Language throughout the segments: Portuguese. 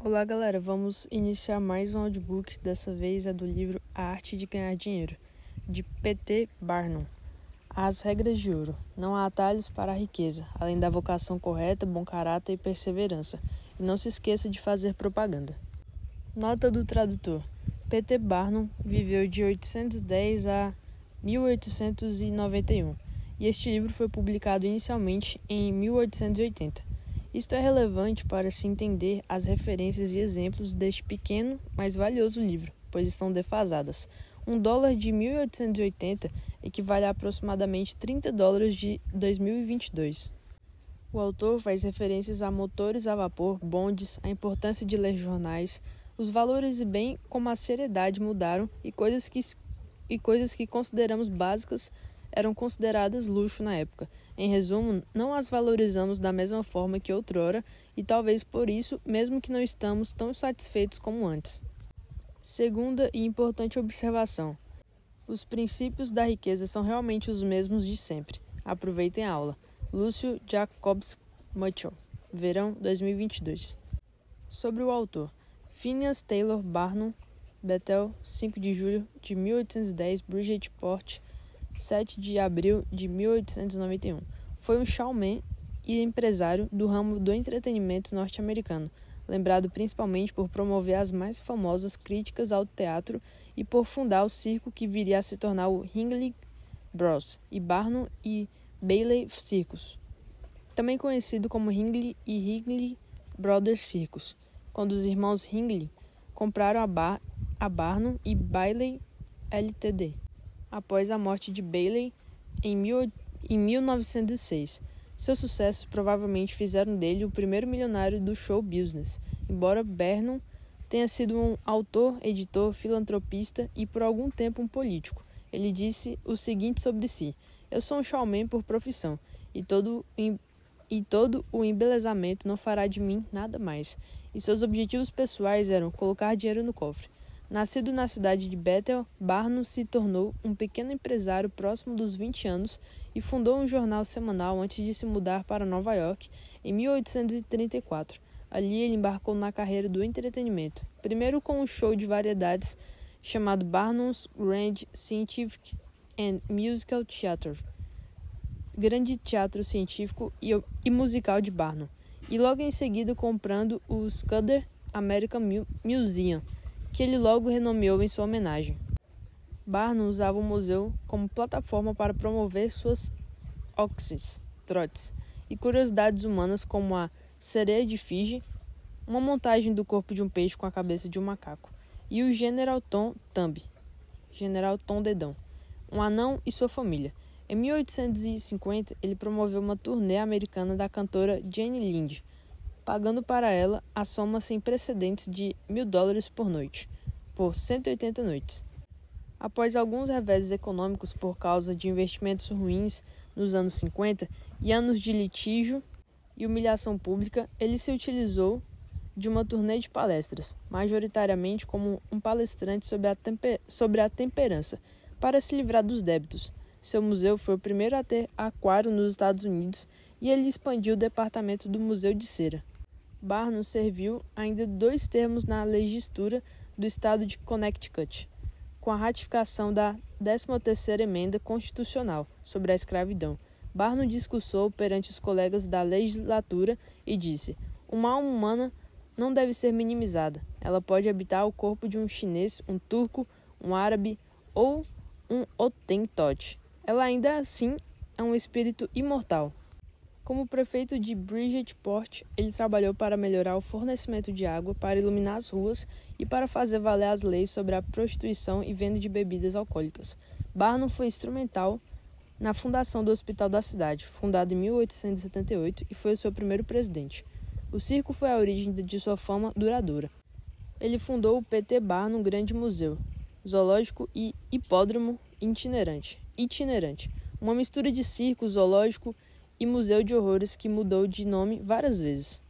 Olá galera, vamos iniciar mais um audiobook, dessa vez é do livro A Arte de Ganhar Dinheiro, de P.T. Barnum. As regras de ouro. Não há atalhos para a riqueza, além da vocação correta, bom caráter e perseverança. E não se esqueça de fazer propaganda. Nota do tradutor. P.T. Barnum viveu de 810 a 1891, e este livro foi publicado inicialmente em 1880. Isto é relevante para se entender as referências e exemplos deste pequeno, mas valioso livro, pois estão defasadas. $1 de 1880 equivale a aproximadamente $30 de 2022. O autor faz referências a motores a vapor, bondes, a importância de ler jornais, os valores e bem como a seriedade mudaram e coisas que consideramos básicas eram consideradas luxo na época. Em resumo, não as valorizamos da mesma forma que outrora e talvez por isso, mesmo que não estamos tão satisfeitos como antes. Segunda e importante observação. Os princípios da riqueza são realmente os mesmos de sempre. Aproveitem a aula. Lúcio Jacobs Mitchell, verão 2022. Sobre o autor. Phineas Taylor Barnum, Bethel, 5 de julho de 1810, Bridgeport, 7 de abril de 1891. Foi um showman e empresário do ramo do entretenimento norte-americano, lembrado principalmente por promover as mais famosas críticas ao teatro e por fundar o circo que viria a se tornar o Ringling Bros. E Barnum e Bailey Circus, também conhecido como Ringling e Ringling Brothers Circus, quando os irmãos Ringling compraram a Barnum e Bailey Ltd. após a morte de Bailey em 1906. Seus sucessos provavelmente fizeram dele o primeiro milionário do show business, embora Barnum tenha sido um autor, editor, filantropista e por algum tempo um político. Ele disse o seguinte sobre si: "Eu sou um showman por profissão, e todo o embelezamento não fará de mim nada mais." E seus objetivos pessoais eram colocar dinheiro no cofre. Nascido na cidade de Bethel, Barnum se tornou um pequeno empresário próximo dos 20 anos e fundou um jornal semanal antes de se mudar para Nova York em 1834. Ali ele embarcou na carreira do entretenimento, primeiro com um show de variedades chamado Barnum's Grand Scientific and Musical Theatre, Grande Teatro Científico e Musical de Barnum, e logo em seguida comprando o Scudder American Museum, que ele logo renomeou em sua homenagem. Barnum usava o museu como plataforma para promover suas trotes e curiosidades humanas, como a sereia de Fiji, uma montagem do corpo de um peixe com a cabeça de um macaco, e o General Tom Dedão, um anão e sua família. Em 1850, ele promoveu uma turnê americana da cantora Jane Lind, pagando para ela a soma sem precedentes de $1.000 por noite, por 180 noites. Após alguns reveses econômicos por causa de investimentos ruins nos anos 50 e anos de litígio e humilhação pública, ele se utilizou de uma turnê de palestras, majoritariamente como um palestrante sobre a temperança, para se livrar dos débitos. Seu museu foi o primeiro a ter aquário nos Estados Unidos e ele expandiu o departamento do Museu de Cera. Barnum serviu ainda 2 termos na legislatura do estado de Connecticut, com a ratificação da 13ª Emenda Constitucional sobre a escravidão. Barnum discursou perante os colegas da legislatura e disse: "Uma alma humana não deve ser minimizada. Ela pode habitar o corpo de um chinês, um turco, um árabe ou um Hottentot. Ela ainda assim é um espírito imortal." Como prefeito de Bridgeport, ele trabalhou para melhorar o fornecimento de água, para iluminar as ruas e para fazer valer as leis sobre a prostituição e venda de bebidas alcoólicas. Barnum foi instrumental na fundação do Hospital da Cidade, fundado em 1878, e foi o seu primeiro presidente. O circo foi a origem de sua fama duradoura. Ele fundou o P.T. Barnum Grande Museu, zoológico e hipódromo itinerante, uma mistura de circo, zoológico e museu de horrores que mudou de nome várias vezes.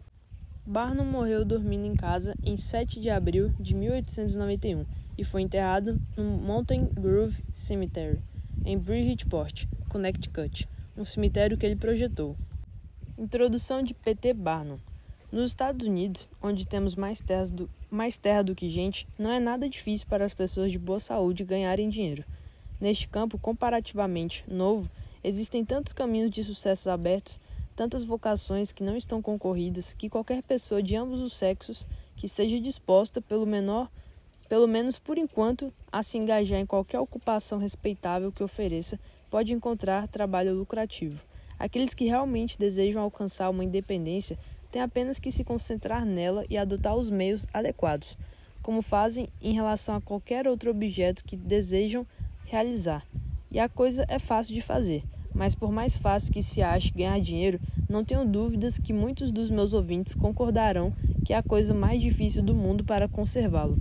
Barnum morreu dormindo em casa em 7 de abril de 1891 e foi enterrado no Mountain Grove Cemetery, em Bridgeport, Connecticut, um cemitério que ele projetou. Introdução de P.T. Barnum. Nos Estados Unidos, onde temos mais terra do que gente, não é nada difícil para as pessoas de boa saúde ganharem dinheiro. Neste campo comparativamente novo, existem tantos caminhos de sucesso abertos, tantas vocações que não estão concorridas, que qualquer pessoa de ambos os sexos que esteja disposta, pelo menos por enquanto, a se engajar em qualquer ocupação respeitável que ofereça, pode encontrar trabalho lucrativo. Aqueles que realmente desejam alcançar uma independência têm apenas que se concentrar nela e adotar os meios adequados, como fazem em relação a qualquer outro objeto que desejam realizar. E a coisa é fácil de fazer, mas por mais fácil que se ache ganhar dinheiro, não tenho dúvidas que muitos dos meus ouvintes concordarão que é a coisa mais difícil do mundo para conservá-lo.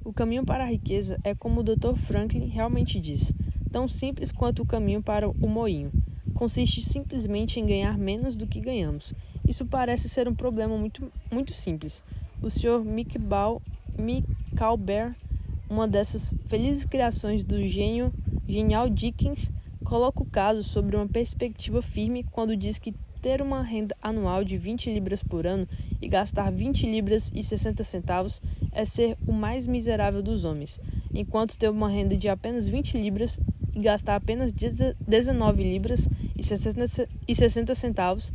O caminho para a riqueza é, como o Dr. Franklin realmente diz, tão simples quanto o caminho para o moinho. Consiste simplesmente em ganhar menos do que ganhamos. Isso parece ser um problema muito simples. O Sr. Micawber, uma dessas felizes criações do genial Dickens, coloca o caso sobre uma perspectiva firme quando diz que ter uma renda anual de 20 libras por ano e gastar 20 libras e 60 centavos é ser o mais miserável dos homens, enquanto ter uma renda de apenas 20 libras e gastar apenas 19 libras e 60 centavos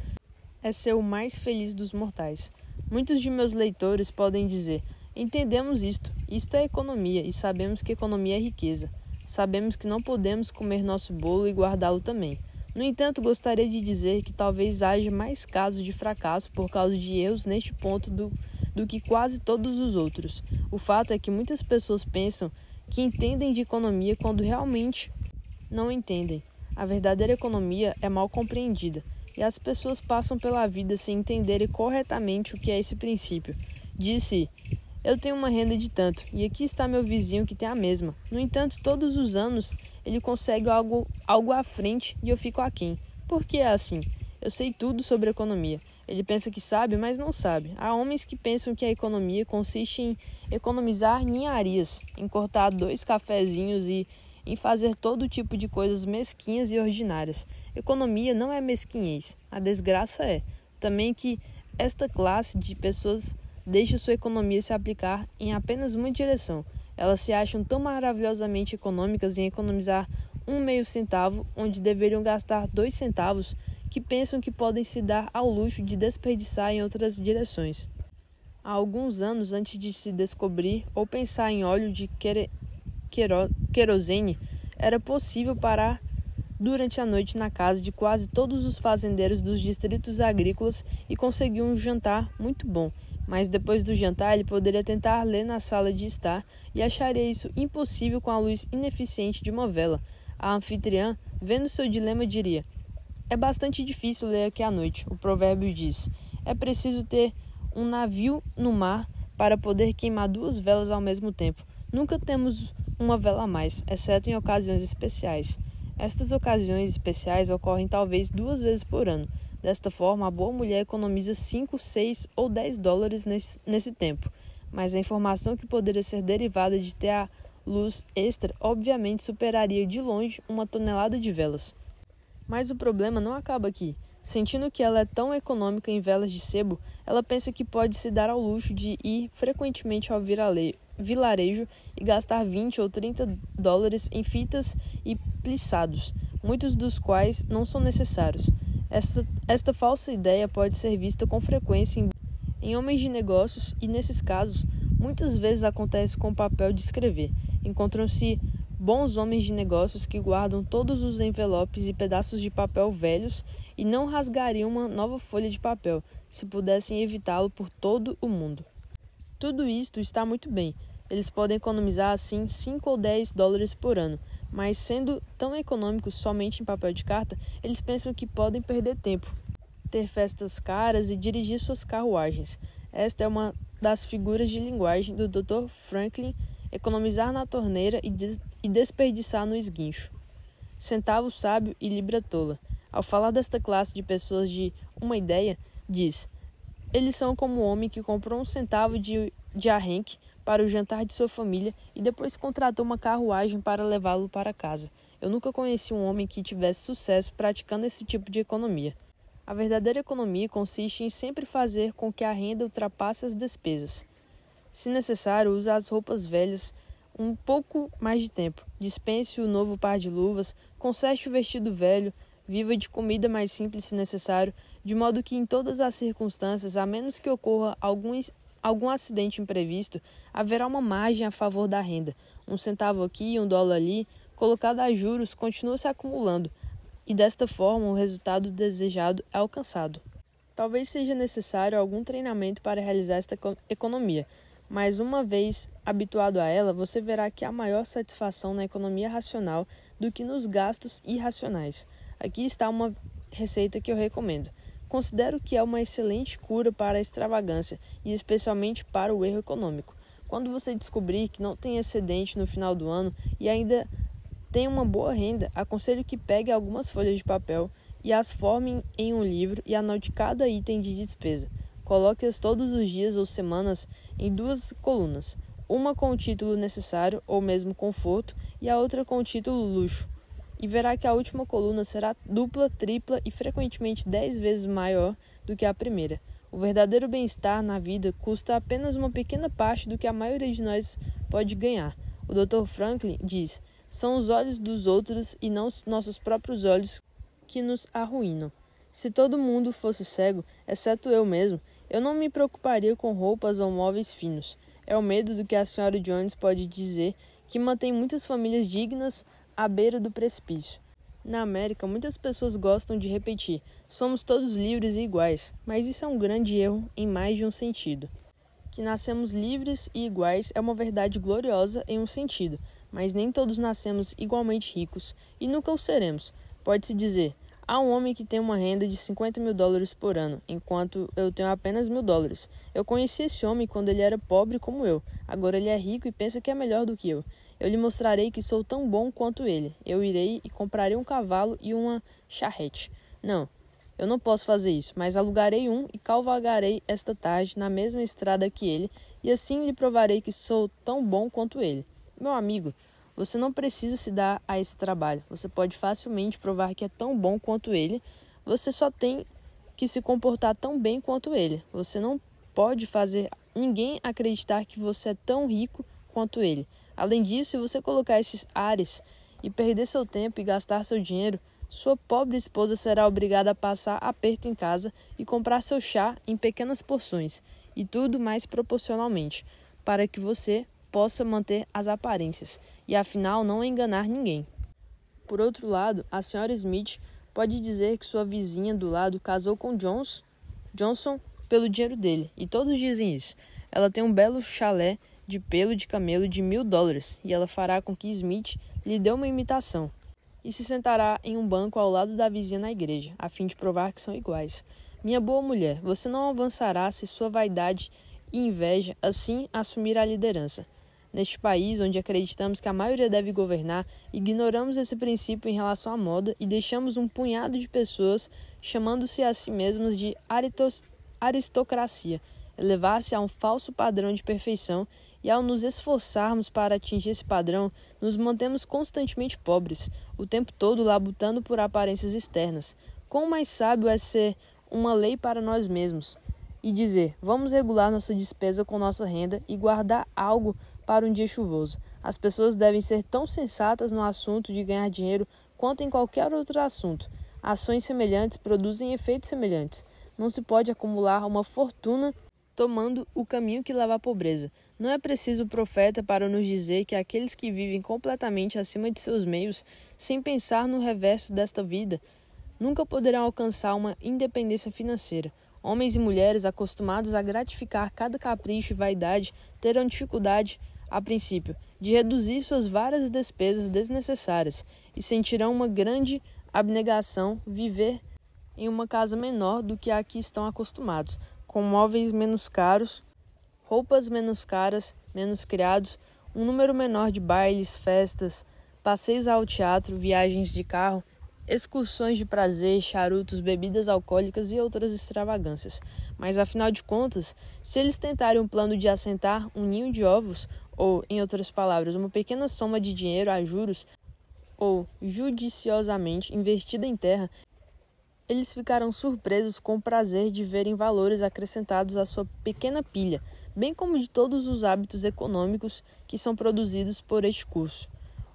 é ser o mais feliz dos mortais. Muitos de meus leitores podem dizer: entendemos isto é economia e sabemos que economia é riqueza. Sabemos que não podemos comer nosso bolo e guardá-lo também. No entanto, gostaria de dizer que talvez haja mais casos de fracasso por causa de erros neste ponto do que quase todos os outros. O fato é que muitas pessoas pensam que entendem de economia quando realmente não entendem. A verdadeira economia é mal compreendida, e as pessoas passam pela vida sem entenderem corretamente o que é esse princípio. Disse: eu tenho uma renda de tanto, e aqui está meu vizinho que tem a mesma. No entanto, todos os anos ele consegue algo à frente e eu fico aquém. Por que é assim? Eu sei tudo sobre economia. Ele pensa que sabe, mas não sabe. Há homens que pensam que a economia consiste em economizar ninharias, em cortar 2 cafezinhos e em fazer todo tipo de coisas mesquinhas e ordinárias. Economia não é mesquinhez. A desgraça é também que esta classe de pessoas deixa sua economia se aplicar em apenas uma direção. Elas se acham tão maravilhosamente econômicas em economizar 1/2 centavo, onde deveriam gastar 2 centavos, que pensam que podem se dar ao luxo de desperdiçar em outras direções. Há alguns anos antes de se descobrir ou pensar em óleo de querosene, era possível parar durante a noite na casa de quase todos os fazendeiros dos distritos agrícolas e conseguir um jantar muito bom. Mas depois do jantar ele poderia tentar ler na sala de estar e acharia isso impossível com a luz ineficiente de uma vela. A anfitriã, vendo seu dilema, diria: é bastante difícil ler aqui à noite. O provérbio diz: é preciso ter um navio no mar para poder queimar 2 velas ao mesmo tempo. Nunca temos uma vela a mais, exceto em ocasiões especiais. Estas ocasiões especiais ocorrem talvez 2 vezes por ano. Desta forma, a boa mulher economiza 5, 6 ou 10 dólares nesse tempo. Mas a informação que poderia ser derivada de ter a luz extra obviamente superaria de longe 1 tonelada de velas. Mas o problema não acaba aqui. Sentindo que ela é tão econômica em velas de sebo, ela pensa que pode se dar ao luxo de ir frequentemente ao vilarejo e gastar 20 ou 30 dólares em fitas e plissados, muitos dos quais não são necessários. Esta falsa ideia pode ser vista com frequência em homens de negócios e, nesses casos, muitas vezes acontece com o papel de escrever. Encontram-se bons homens de negócios que guardam todos os envelopes e pedaços de papel velhos e não rasgariam uma nova folha de papel, se pudessem evitá-lo por todo o mundo. Tudo isto está muito bem. Eles podem economizar assim 5 ou 10 dólares por ano, mas sendo tão econômicos somente em papel de carta, eles pensam que podem perder tempo, ter festas caras e dirigir suas carruagens. Esta é uma das figuras de linguagem do Dr. Franklin: economizar na torneira e desperdiçar no esguincho. Centavo sábio e libra tola. Ao falar desta classe de pessoas de uma ideia, diz: eles são como o homem que comprou 1 centavo de arrenque para o jantar de sua família e depois contratou uma carruagem para levá-lo para casa. Eu nunca conheci um homem que tivesse sucesso praticando esse tipo de economia. A verdadeira economia consiste em sempre fazer com que a renda ultrapasse as despesas. Se necessário, use as roupas velhas um pouco mais de tempo. Dispense o novo par de luvas, conserte o vestido velho, viva de comida mais simples se necessário, de modo que em todas as circunstâncias, a menos que ocorra algum acidente imprevisto, haverá uma margem a favor da renda. Um centavo aqui e $1 ali, colocado a juros, continua se acumulando, e desta forma o resultado desejado é alcançado. Talvez seja necessário algum treinamento para realizar esta economia, mas uma vez habituado a ela, você verá que há maior satisfação na economia racional do que nos gastos irracionais. Aqui está uma receita que eu recomendo. Considero que é uma excelente cura para a extravagância e especialmente para o erro econômico. Quando você descobrir que não tem excedente no final do ano e ainda tem uma boa renda, aconselho que pegue algumas folhas de papel e as forme em um livro e anote cada item de despesa. Coloque-as todos os dias ou semanas em 2 colunas, uma com o título necessário ou mesmo conforto e a outra com o título luxo. E verá que a última coluna será dupla, tripla e frequentemente 10 vezes maior do que a primeira. O verdadeiro bem-estar na vida custa apenas uma pequena parte do que a maioria de nós pode ganhar. O Dr. Franklin diz: são os olhos dos outros e não os nossos próprios olhos que nos arruinam. Se todo mundo fosse cego, exceto eu mesmo, eu não me preocuparia com roupas ou móveis finos. É o medo do que a Sra. Jones pode dizer que mantém muitas famílias dignas à beira do precipício. Na América, muitas pessoas gostam de repetir: somos todos livres e iguais, mas isso é um grande erro em mais de um sentido. Que nascemos livres e iguais é uma verdade gloriosa em um sentido, mas nem todos nascemos igualmente ricos e nunca o seremos. Pode-se dizer: há um homem que tem uma renda de $50 mil por ano, enquanto eu tenho apenas $1.000. Eu conheci esse homem quando ele era pobre como eu. Agora ele é rico e pensa que é melhor do que eu. Eu lhe mostrarei que sou tão bom quanto ele. Eu irei e comprarei um cavalo e uma charrete. Não, eu não posso fazer isso, mas alugarei um e cavalgarei esta tarde na mesma estrada que ele, e assim lhe provarei que sou tão bom quanto ele. Meu amigo, você não precisa se dar a esse trabalho. Você pode facilmente provar que é tão bom quanto ele. Você só tem que se comportar tão bem quanto ele. Você não pode fazer ninguém acreditar que você é tão rico quanto ele. Além disso, se você colocar esses ares e perder seu tempo e gastar seu dinheiro, sua pobre esposa será obrigada a passar aperto em casa e comprar seu chá em pequenas porções, e tudo mais proporcionalmente, para que você possa manter as aparências e afinal não enganar ninguém. Por outro lado, a Sra. Smith pode dizer que sua vizinha do lado casou com Johnson pelo dinheiro dele, e todos dizem isso. Ela tem um belo chalé de pelo de camelo de $1.000, e ela fará com que Smith lhe dê uma imitação, e se sentará em um banco ao lado da vizinha na igreja, a fim de provar que são iguais. Minha boa mulher, você não avançará se sua vaidade e inveja assim assumir a liderança. Neste país, onde acreditamos que a maioria deve governar, ignoramos esse princípio em relação à moda e deixamos um punhado de pessoas chamando-se a si mesmas de aristocracia elevar-se a um falso padrão de perfeição, e ao nos esforçarmos para atingir esse padrão, nos mantemos constantemente pobres, o tempo todo labutando por aparências externas. Quão mais sábio é ser uma lei para nós mesmos e dizer: vamos regular nossa despesa com nossa renda e guardar algo para um dia chuvoso. As pessoas devem ser tão sensatas no assunto de ganhar dinheiro quanto em qualquer outro assunto. Ações semelhantes produzem efeitos semelhantes. Não se pode acumular uma fortuna tomando o caminho que leva à pobreza. Não é preciso profeta para nos dizer que aqueles que vivem completamente acima de seus meios, sem pensar no reverso desta vida, nunca poderão alcançar uma independência financeira. Homens e mulheres acostumados a gratificar cada capricho e vaidade terão dificuldade, a princípio, de reduzir suas várias despesas desnecessárias e sentirão uma grande abnegação viver em uma casa menor do que a que estão acostumados, com móveis menos caros, roupas menos caras, menos criados, um número menor de bailes, festas, passeios ao teatro, viagens de carro, excursões de prazer, charutos, bebidas alcoólicas e outras extravagâncias. Mas, afinal de contas, se eles tentarem um plano de assentar um ninho de ovos, ou, em outras palavras, uma pequena soma de dinheiro a juros, ou judiciosamente investida em terra, Eles ficaram surpresos com o prazer de verem valores acrescentados à sua pequena pilha, bem como de todos os hábitos econômicos que são produzidos por este curso.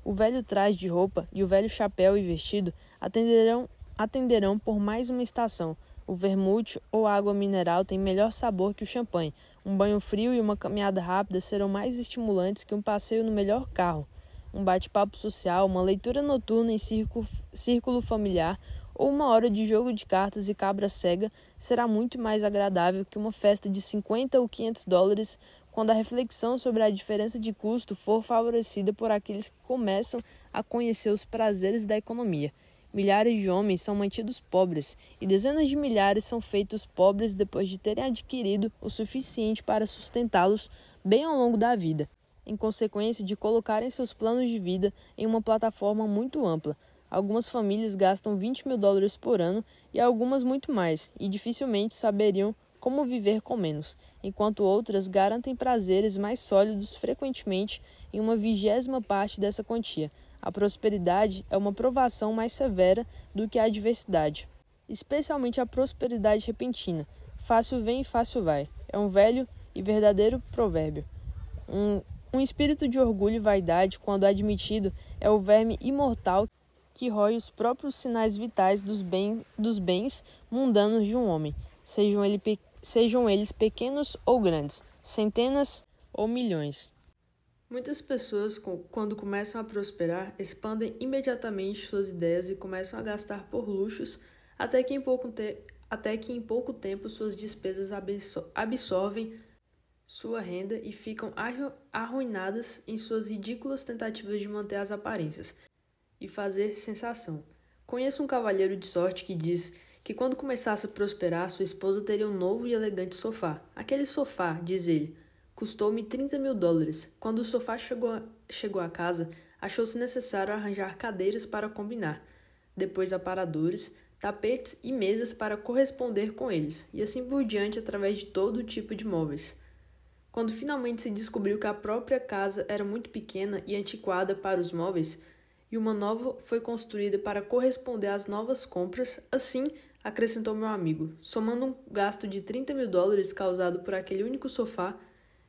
O velho traje de roupa e o velho chapéu e vestido atenderão por mais uma estação. O vermute ou água mineral tem melhor sabor que o champanhe. Um banho frio e uma caminhada rápida serão mais estimulantes que um passeio no melhor carro. Um bate-papo social, uma leitura noturna em círculo familiar ou uma hora de jogo de cartas e cabra cega será muito mais agradável que uma festa de 50 ou 500 dólares quando a reflexão sobre a diferença de custo for favorecida por aqueles que começam a conhecer os prazeres da economia. Milhares de homens são mantidos pobres e dezenas de milhares são feitos pobres depois de terem adquirido o suficiente para sustentá-los bem ao longo da vida, em consequência de colocarem seus planos de vida em uma plataforma muito ampla. Algumas famílias gastam 20 mil dólares por ano e algumas muito mais, e dificilmente saberiam como viver com menos, enquanto outras garantem prazeres mais sólidos frequentemente em uma 20ª parte dessa quantia. A prosperidade é uma provação mais severa do que a adversidade, especialmente a prosperidade repentina. Fácil vem e fácil vai. É um velho e verdadeiro provérbio. Um espírito de orgulho e vaidade, quando admitido, é o verme imortal que rói os próprios sinais vitais dos bens mundanos de um homem, sejam eles pequenos ou grandes, centenas ou milhões. Muitas pessoas, quando começam a prosperar, expandem imediatamente suas ideias e começam a gastar por luxos até que em pouco tempo suas despesas absorvem sua renda e ficam arruinadas em suas ridículas tentativas de manter as aparências e fazer sensação. Conheço um cavalheiro de sorte que diz que quando começasse a prosperar, sua esposa teria um novo e elegante sofá. Aquele sofá, diz ele, custou-me 30 mil dólares. Quando o sofá chegou à casa, achou-se necessário arranjar cadeiras para combinar, depois aparadores, tapetes e mesas para corresponder com eles, e assim por diante através de todo tipo de móveis. Quando finalmente se descobriu que a própria casa era muito pequena e antiquada para os móveis, e uma nova foi construída para corresponder às novas compras, assim, acrescentou meu amigo, somando um gasto de 30 mil dólares causado por aquele único sofá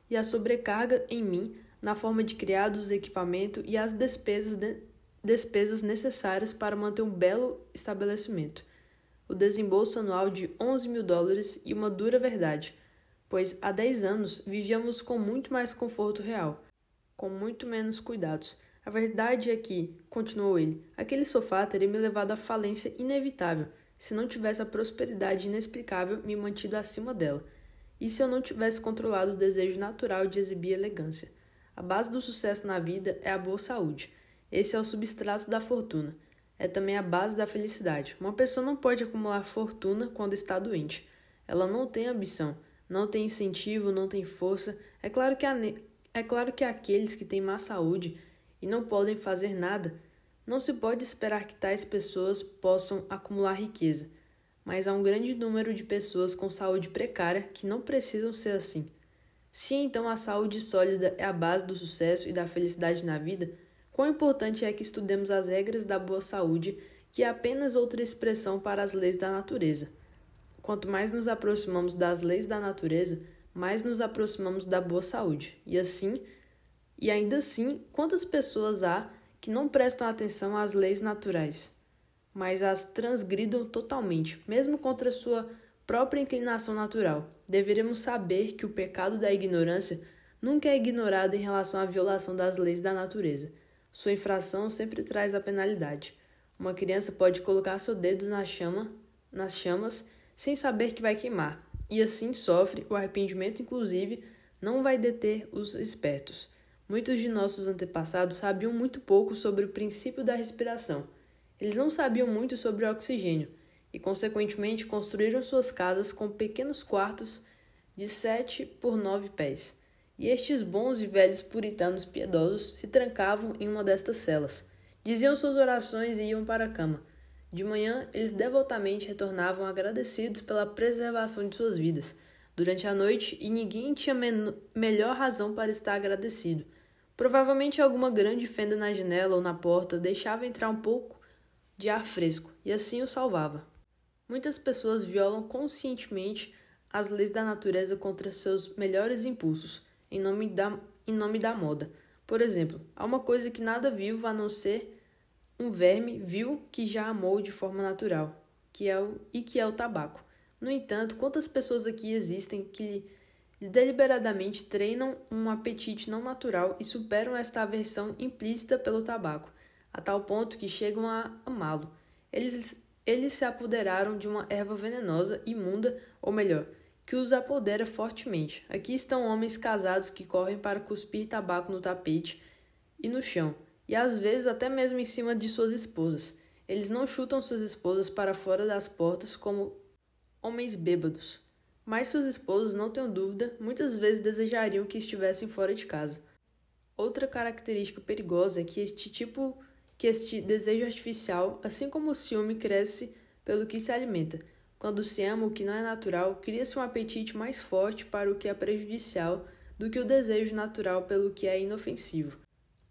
e a sobrecarga em mim na forma de criados, equipamento e as despesas necessárias para manter um belo estabelecimento. O desembolso anual de 11 mil dólares e uma dura verdade, pois há 10 anos vivíamos com muito mais conforto real, com muito menos cuidados. A verdade é que, continuou ele, aquele sofá teria me levado à falência inevitável, se não tivesse a prosperidade inexplicável me mantido acima dela, e se eu não tivesse controlado o desejo natural de exibir elegância. A base do sucesso na vida é a boa saúde. Esse é o substrato da fortuna. É também a base da felicidade. Uma pessoa não pode acumular fortuna quando está doente. Ela não tem ambição, não tem incentivo, não tem força. É claro que aqueles que têm má saúde e não podem fazer nada, não se pode esperar que tais pessoas possam acumular riqueza, mas há um grande número de pessoas com saúde precária que não precisam ser assim. Se então a saúde sólida é a base do sucesso e da felicidade na vida, quão importante é que estudemos as regras da boa saúde, que é apenas outra expressão para as leis da natureza. Quanto mais nos aproximamos das leis da natureza, mais nos aproximamos da boa saúde. E ainda assim, quantas pessoas há que não prestam atenção às leis naturais, mas as transgridam totalmente, mesmo contra sua própria inclinação natural? Deveremos saber que o pecado da ignorância nunca é ignorado em relação à violação das leis da natureza. Sua infração sempre traz a penalidade. Uma criança pode colocar seu dedo nas chamas sem saber que vai queimar, e assim sofre. O arrependimento, inclusive, não vai deter os espertos. Muitos de nossos antepassados sabiam muito pouco sobre o princípio da respiração. Eles não sabiam muito sobre o oxigênio e, consequentemente, construíram suas casas com pequenos quartos de 7 por 9 pés. E estes bons e velhos puritanos piedosos se trancavam em uma destas celas. Diziam suas orações e iam para a cama. De manhã, eles devotamente retornavam agradecidos pela preservação de suas vidas durante a noite, e ninguém tinha melhor razão para estar agradecido. Provavelmente alguma grande fenda na janela ou na porta deixava entrar um pouco de ar fresco, e assim o salvava. Muitas pessoas violam conscientemente as leis da natureza contra seus melhores impulsos, em nome da moda. Por exemplo, há uma coisa que nada vivo a não ser um verme viu que já amou de forma natural, que é o tabaco. No entanto, quantas pessoas aqui existem que deliberadamente treinam um apetite não natural e superam esta aversão implícita pelo tabaco, a tal ponto que chegam a amá-lo. Eles se apoderaram de uma erva venenosa, imunda, ou melhor, que os apodera fortemente. Aqui estão homens casados que correm para cuspir tabaco no tapete e no chão, e às vezes até mesmo em cima de suas esposas. Eles não chutam suas esposas para fora das portas como homens bêbados, mas suas esposas, não tenho dúvida, muitas vezes desejariam que estivessem fora de casa. Outra característica perigosa é que este desejo artificial, assim como o ciúme, cresce pelo que se alimenta. Quando se ama o que não é natural, cria-se um apetite mais forte para o que é prejudicial do que o desejo natural pelo que é inofensivo.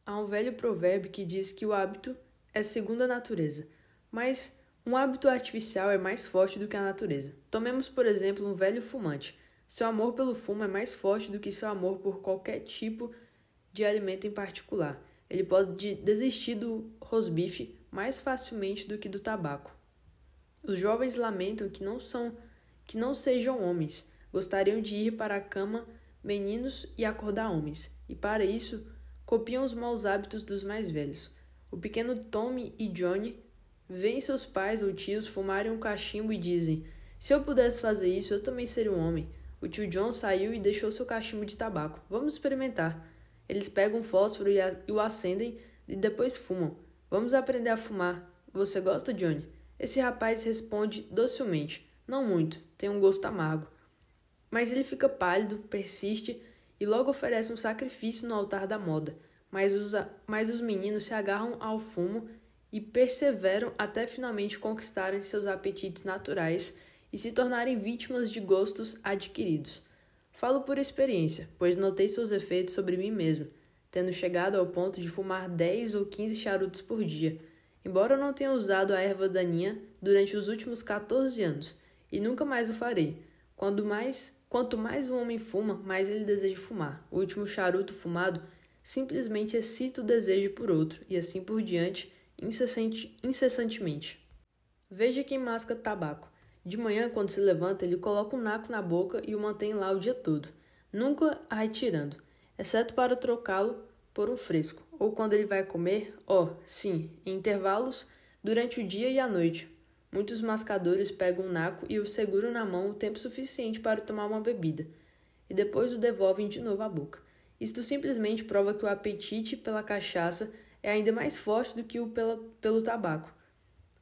Há um velho provérbio que diz que o hábito é segundo a natureza, mas um hábito artificial é mais forte do que a natureza. Tomemos, por exemplo, um velho fumante. Seu amor pelo fumo é mais forte do que seu amor por qualquer tipo de alimento em particular. Ele pode desistir do rosbife mais facilmente do que do tabaco. Os jovens lamentam que não sejam homens. Gostariam de ir para a cama meninos e acordar homens. E para isso, copiam os maus hábitos dos mais velhos. O pequeno Tommy e Johnny veem seus pais ou tios fumarem um cachimbo e dizem: se eu pudesse fazer isso, eu também seria um homem. O tio John saiu e deixou seu cachimbo de tabaco. Vamos experimentar. Eles pegam um fósforo e o acendem e depois fumam. Vamos aprender a fumar. Você gosta, Johnny? Esse rapaz responde docilmente. Não muito, tem um gosto amargo. Mas ele fica pálido, persiste e logo oferece um sacrifício no altar da moda. Mas os meninos se agarram ao fumo e perseveram até finalmente conquistarem seus apetites naturais e se tornarem vítimas de gostos adquiridos. Falo por experiência, pois notei seus efeitos sobre mim mesmo, tendo chegado ao ponto de fumar 10 ou 15 charutos por dia, embora eu não tenha usado a erva daninha durante os últimos 14 anos, e nunca mais o farei. Quanto mais um homem fuma, mais ele deseja fumar. O último charuto fumado simplesmente excita o desejo por outro, e assim por diante, incessantemente. Veja quem masca tabaco. De manhã, quando se levanta, ele coloca um naco na boca e o mantém lá o dia todo, nunca a retirando, exceto para trocá-lo por um fresco, ou quando ele vai comer, sim, em intervalos, durante o dia e a noite. Muitos mascadores pegam um naco e o seguram na mão o tempo suficiente para tomar uma bebida, e depois o devolvem de novo à boca. Isto simplesmente prova que o apetite pela cachaça é ainda mais forte do que o pelo tabaco.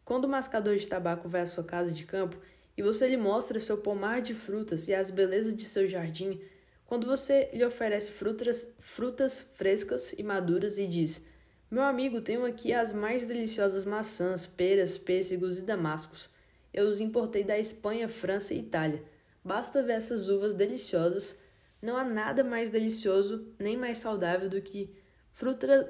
Quando o mascador de tabaco vai à sua casa de campo e você lhe mostra seu pomar de frutas e as belezas de seu jardim, quando você lhe oferece frutas frescas e maduras e diz: meu amigo, tenho aqui as mais deliciosas maçãs, peras, pêssegos e damascos. Eu os importei da Espanha, França e Itália. Basta ver essas uvas deliciosas. Não há nada mais delicioso nem mais saudável do que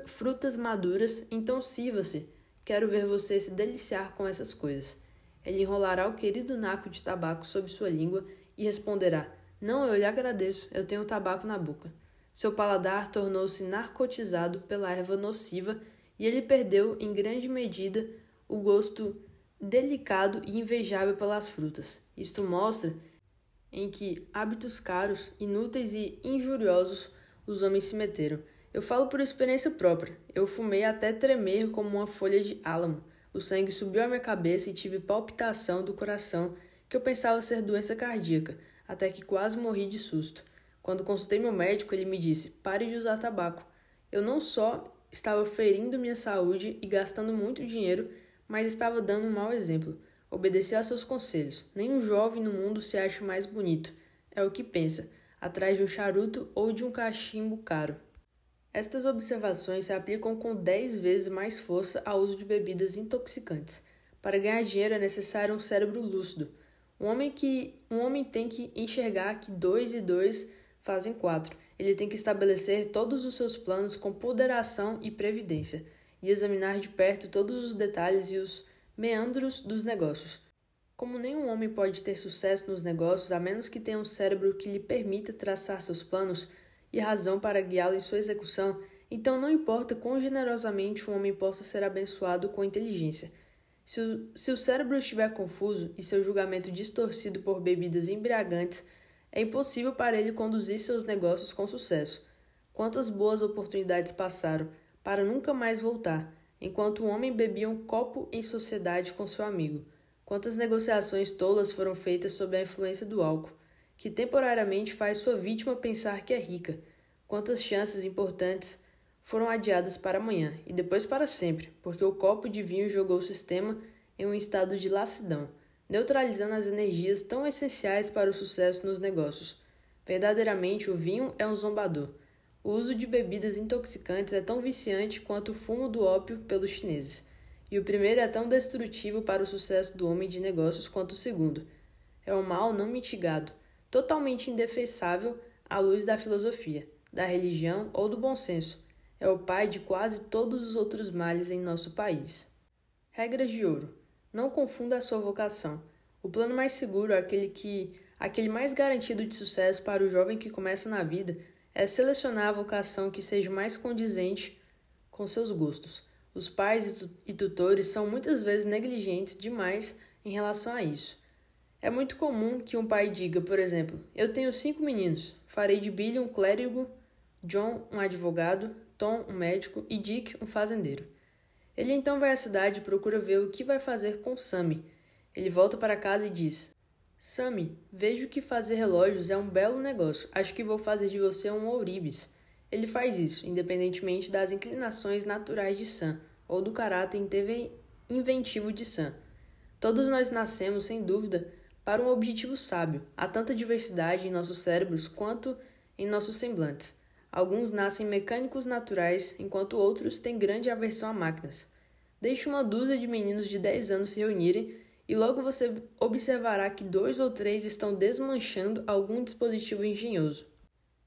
frutas maduras, então sirva-se. Quero ver você se deliciar com essas coisas. Ele enrolará o querido naco de tabaco sob sua língua e responderá: não, eu lhe agradeço, eu tenho tabaco na boca. Seu paladar tornou-se narcotizado pela erva nociva e ele perdeu, em grande medida, o gosto delicado e invejável pelas frutas. Isto mostra em que hábitos caros, inúteis e injuriosos os homens se meteram. Eu falo por experiência própria. Eu fumei até tremer como uma folha de álamo. O sangue subiu à minha cabeça e tive palpitação do coração que eu pensava ser doença cardíaca, até que quase morri de susto. Quando consultei meu médico, ele me disse: pare de usar tabaco. Eu não só estava ferindo minha saúde e gastando muito dinheiro, mas estava dando um mau exemplo. Obedeci a seus conselhos. Nenhum jovem no mundo se acha mais bonito. É o que pensa, atrás de um charuto ou de um cachimbo caro. Estas observações se aplicam com 10 vezes mais força ao uso de bebidas intoxicantes. Para ganhar dinheiro é necessário um cérebro lúcido. Um homem tem que enxergar que 2 e 2 fazem 4. Ele tem que estabelecer todos os seus planos com ponderação e previdência, e examinar de perto todos os detalhes e os meandros dos negócios. Como nenhum homem pode ter sucesso nos negócios a menos que tenha um cérebro que lhe permita traçar seus planos e razão para guiá-lo em sua execução, então não importa quão generosamente um homem possa ser abençoado com inteligência. Se o cérebro estiver confuso e seu julgamento distorcido por bebidas embriagantes, é impossível para ele conduzir seus negócios com sucesso. Quantas boas oportunidades passaram para nunca mais voltar, enquanto o homem bebia um copo em sociedade com seu amigo. Quantas negociações tolas foram feitas sob a influência do álcool, que temporariamente faz sua vítima pensar que é rica. Quantas chances importantes foram adiadas para amanhã e depois para sempre, porque o copo de vinho jogou o sistema em um estado de lassidão, neutralizando as energias tão essenciais para o sucesso nos negócios. Verdadeiramente, o vinho é um zombador. O uso de bebidas intoxicantes é tão viciante quanto o fumo do ópio pelos chineses, e o primeiro é tão destrutivo para o sucesso do homem de negócios quanto o segundo. É um mal não mitigado, totalmente indefensável à luz da filosofia, da religião ou do bom senso. É o pai de quase todos os outros males em nosso país. Regras de ouro. Não confunda a sua vocação. O plano mais seguro, aquele mais garantido de sucesso para o jovem que começa na vida, é selecionar a vocação que seja mais condizente com seus gostos. Os pais e tutores são muitas vezes negligentes demais em relação a isso. É muito comum que um pai diga, por exemplo, eu tenho 5 meninos, farei de Billy um clérigo, John um advogado, Tom um médico e Dick um fazendeiro. Ele então vai à cidade e procura ver o que vai fazer com Sammy. Ele volta para casa e diz, Sammy, vejo que fazer relógios é um belo negócio, acho que vou fazer de você um ouribis. Ele faz isso, independentemente das inclinações naturais de Sam, ou do caráter inventivo de Sam. Todos nós nascemos, sem dúvida, para um objetivo sábio. Há tanta diversidade em nossos cérebros quanto em nossos semblantes. Alguns nascem mecânicos naturais, enquanto outros têm grande aversão a máquinas. Deixe uma dúzia de meninos de 10 anos se reunirem e logo você observará que 2 ou 3 estão desmanchando algum dispositivo engenhoso,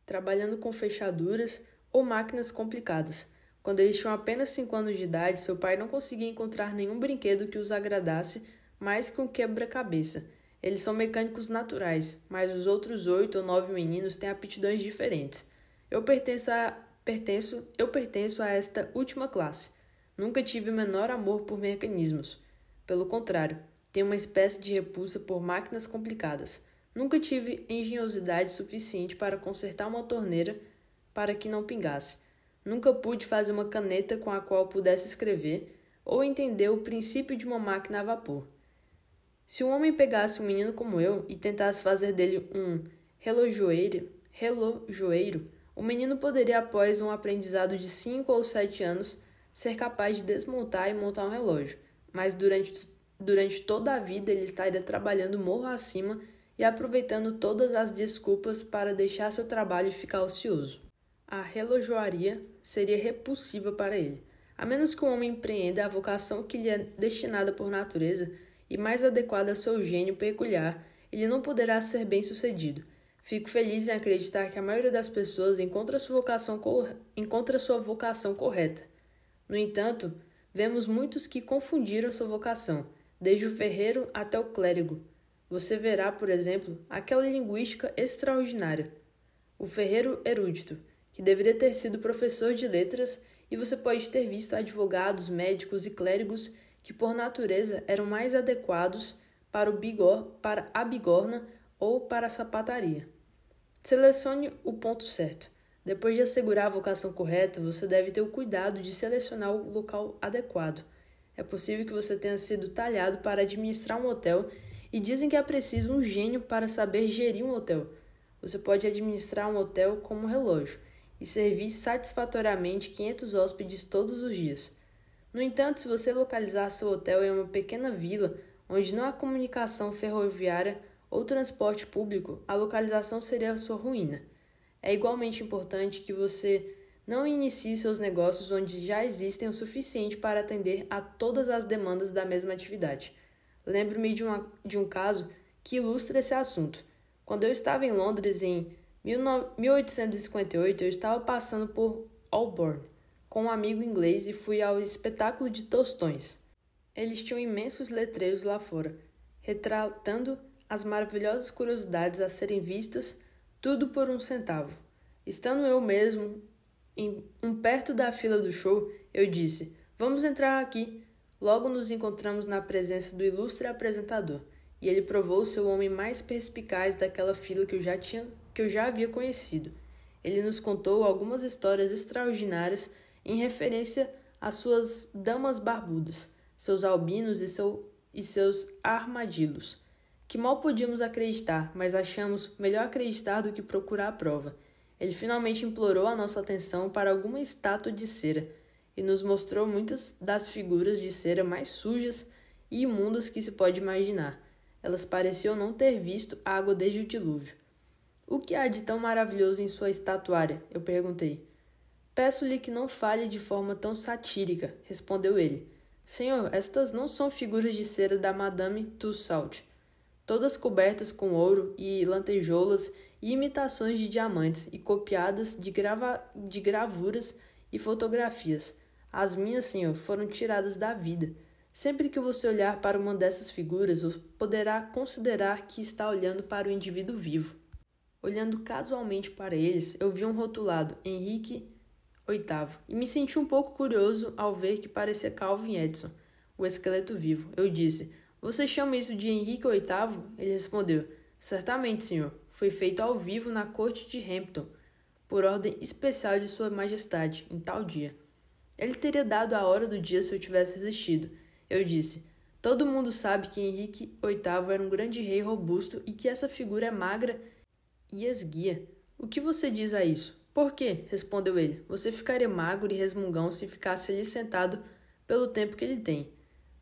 trabalhando com fechaduras ou máquinas complicadas. Quando eles tinham apenas 5 anos de idade, seu pai não conseguia encontrar nenhum brinquedo que os agradasse mais que um quebra-cabeça. Eles são mecânicos naturais, mas os outros 8 ou 9 meninos têm aptidões diferentes. Eu pertenço a esta última classe. Nunca tive o menor amor por mecanismos. Pelo contrário, tenho uma espécie de repulsa por máquinas complicadas. Nunca tive engenhosidade suficiente para consertar uma torneira para que não pingasse. Nunca pude fazer uma caneta com a qual pudesse escrever ou entender o princípio de uma máquina a vapor. Se um homem pegasse um menino como eu e tentasse fazer dele um relojoeiro, o menino poderia, após um aprendizado de 5 ou 7 anos, ser capaz de desmontar e montar um relógio, mas durante toda a vida ele estaria trabalhando morro acima e aproveitando todas as desculpas para deixar seu trabalho e ficar ocioso. A relojoaria seria repulsiva para ele, a menos que o homem empreenda a vocação que lhe é destinada por natureza e mais adequada ao seu gênio peculiar, ele não poderá ser bem-sucedido. Fico feliz em acreditar que a maioria das pessoas encontra sua vocação correta. No entanto, vemos muitos que confundiram sua vocação, desde o ferreiro até o clérigo. Você verá, por exemplo, aquela linguística extraordinária, o ferreiro erudito, que deveria ter sido professor de letras, e você pode ter visto advogados, médicos e clérigos que, por natureza, eram mais adequados para a bigorna ou para a sapataria. Selecione o ponto certo. Depois de assegurar a vocação correta, você deve ter o cuidado de selecionar o local adequado. É possível que você tenha sido talhado para administrar um hotel e dizem que é preciso um gênio para saber gerir um hotel. Você pode administrar um hotel como um relógio e servir satisfatoriamente 500 hóspedes todos os dias. No entanto, se você localizar seu hotel em uma pequena vila onde não há comunicação ferroviária ou transporte público, a localização seria a sua ruína. É igualmente importante que você não inicie seus negócios onde já existem o suficiente para atender a todas as demandas da mesma atividade. Lembro-me de um caso que ilustra esse assunto. Quando eu estava em Londres em 1858, eu estava passando por Holborn com um amigo inglês e fui ao espetáculo de tostões. Eles tinham imensos letreiros lá fora. retratando as maravilhosas curiosidades a serem vistas, tudo por 1 centavo. Estando eu mesmo perto da fila do show, eu disse: "Vamos entrar aqui." Logo nos encontramos na presença do ilustre apresentador, e ele provou-se o homem mais perspicaz daquela fila que eu já havia conhecido. Ele nos contou algumas histórias extraordinárias em referência às suas damas barbudas, seus albinos e seus armadilhos, que mal podíamos acreditar, mas achamos melhor acreditar do que procurar a prova. Ele finalmente implorou a nossa atenção para alguma estátua de cera e nos mostrou muitas das figuras de cera mais sujas e imundas que se pode imaginar. Elas pareciam não ter visto água desde o dilúvio. "O que há de tão maravilhoso em sua estatuária?" eu perguntei. "Peço-lhe que não fale de forma tão satírica", respondeu ele. "Senhor, estas não são figuras de cera da Madame Tussaud, todas cobertas com ouro e lantejoulas e imitações de diamantes e copiadas de gravuras e fotografias. As minhas, senhor, foram tiradas da vida. Sempre que você olhar para uma dessas figuras, poderá considerar que está olhando para o indivíduo vivo." Olhando casualmente para eles, eu vi um rotulado Henrique VIII e me senti um pouco curioso ao ver que parecia Calvin Edison, o esqueleto vivo. Eu disse: "Você chama isso de Henrique VIII?" Ele respondeu: "Certamente, senhor. Foi feito ao vivo na corte de Hampton, por ordem especial de Sua Majestade, em tal dia." Ele teria dado a hora do dia se eu tivesse resistido. Eu disse: "Todo mundo sabe que Henrique VIII era um grande rei robusto e que essa figura é magra e esguia. O que você diz a isso?" "Por quê?" respondeu ele. "Você ficaria magro e resmungão se ficasse ali sentado pelo tempo que ele tem."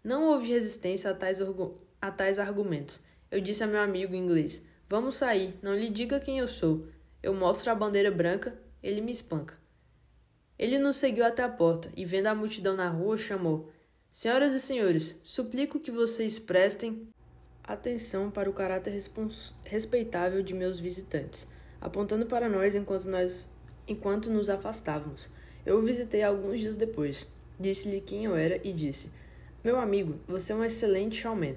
Não houve resistência a tais argumentos. Eu disse a meu amigo inglês: "Vamos sair, não lhe diga quem eu sou." Eu mostro a bandeira branca, ele me espanca. Ele nos seguiu até a porta e, vendo a multidão na rua, chamou: "Senhoras e senhores, suplico que vocês prestem atenção para o caráter respeitável de meus visitantes", apontando para nós enquanto nos afastávamos. Eu o visitei alguns dias depois. Disse-lhe quem eu era e disse: "Meu amigo, você é um excelente showman,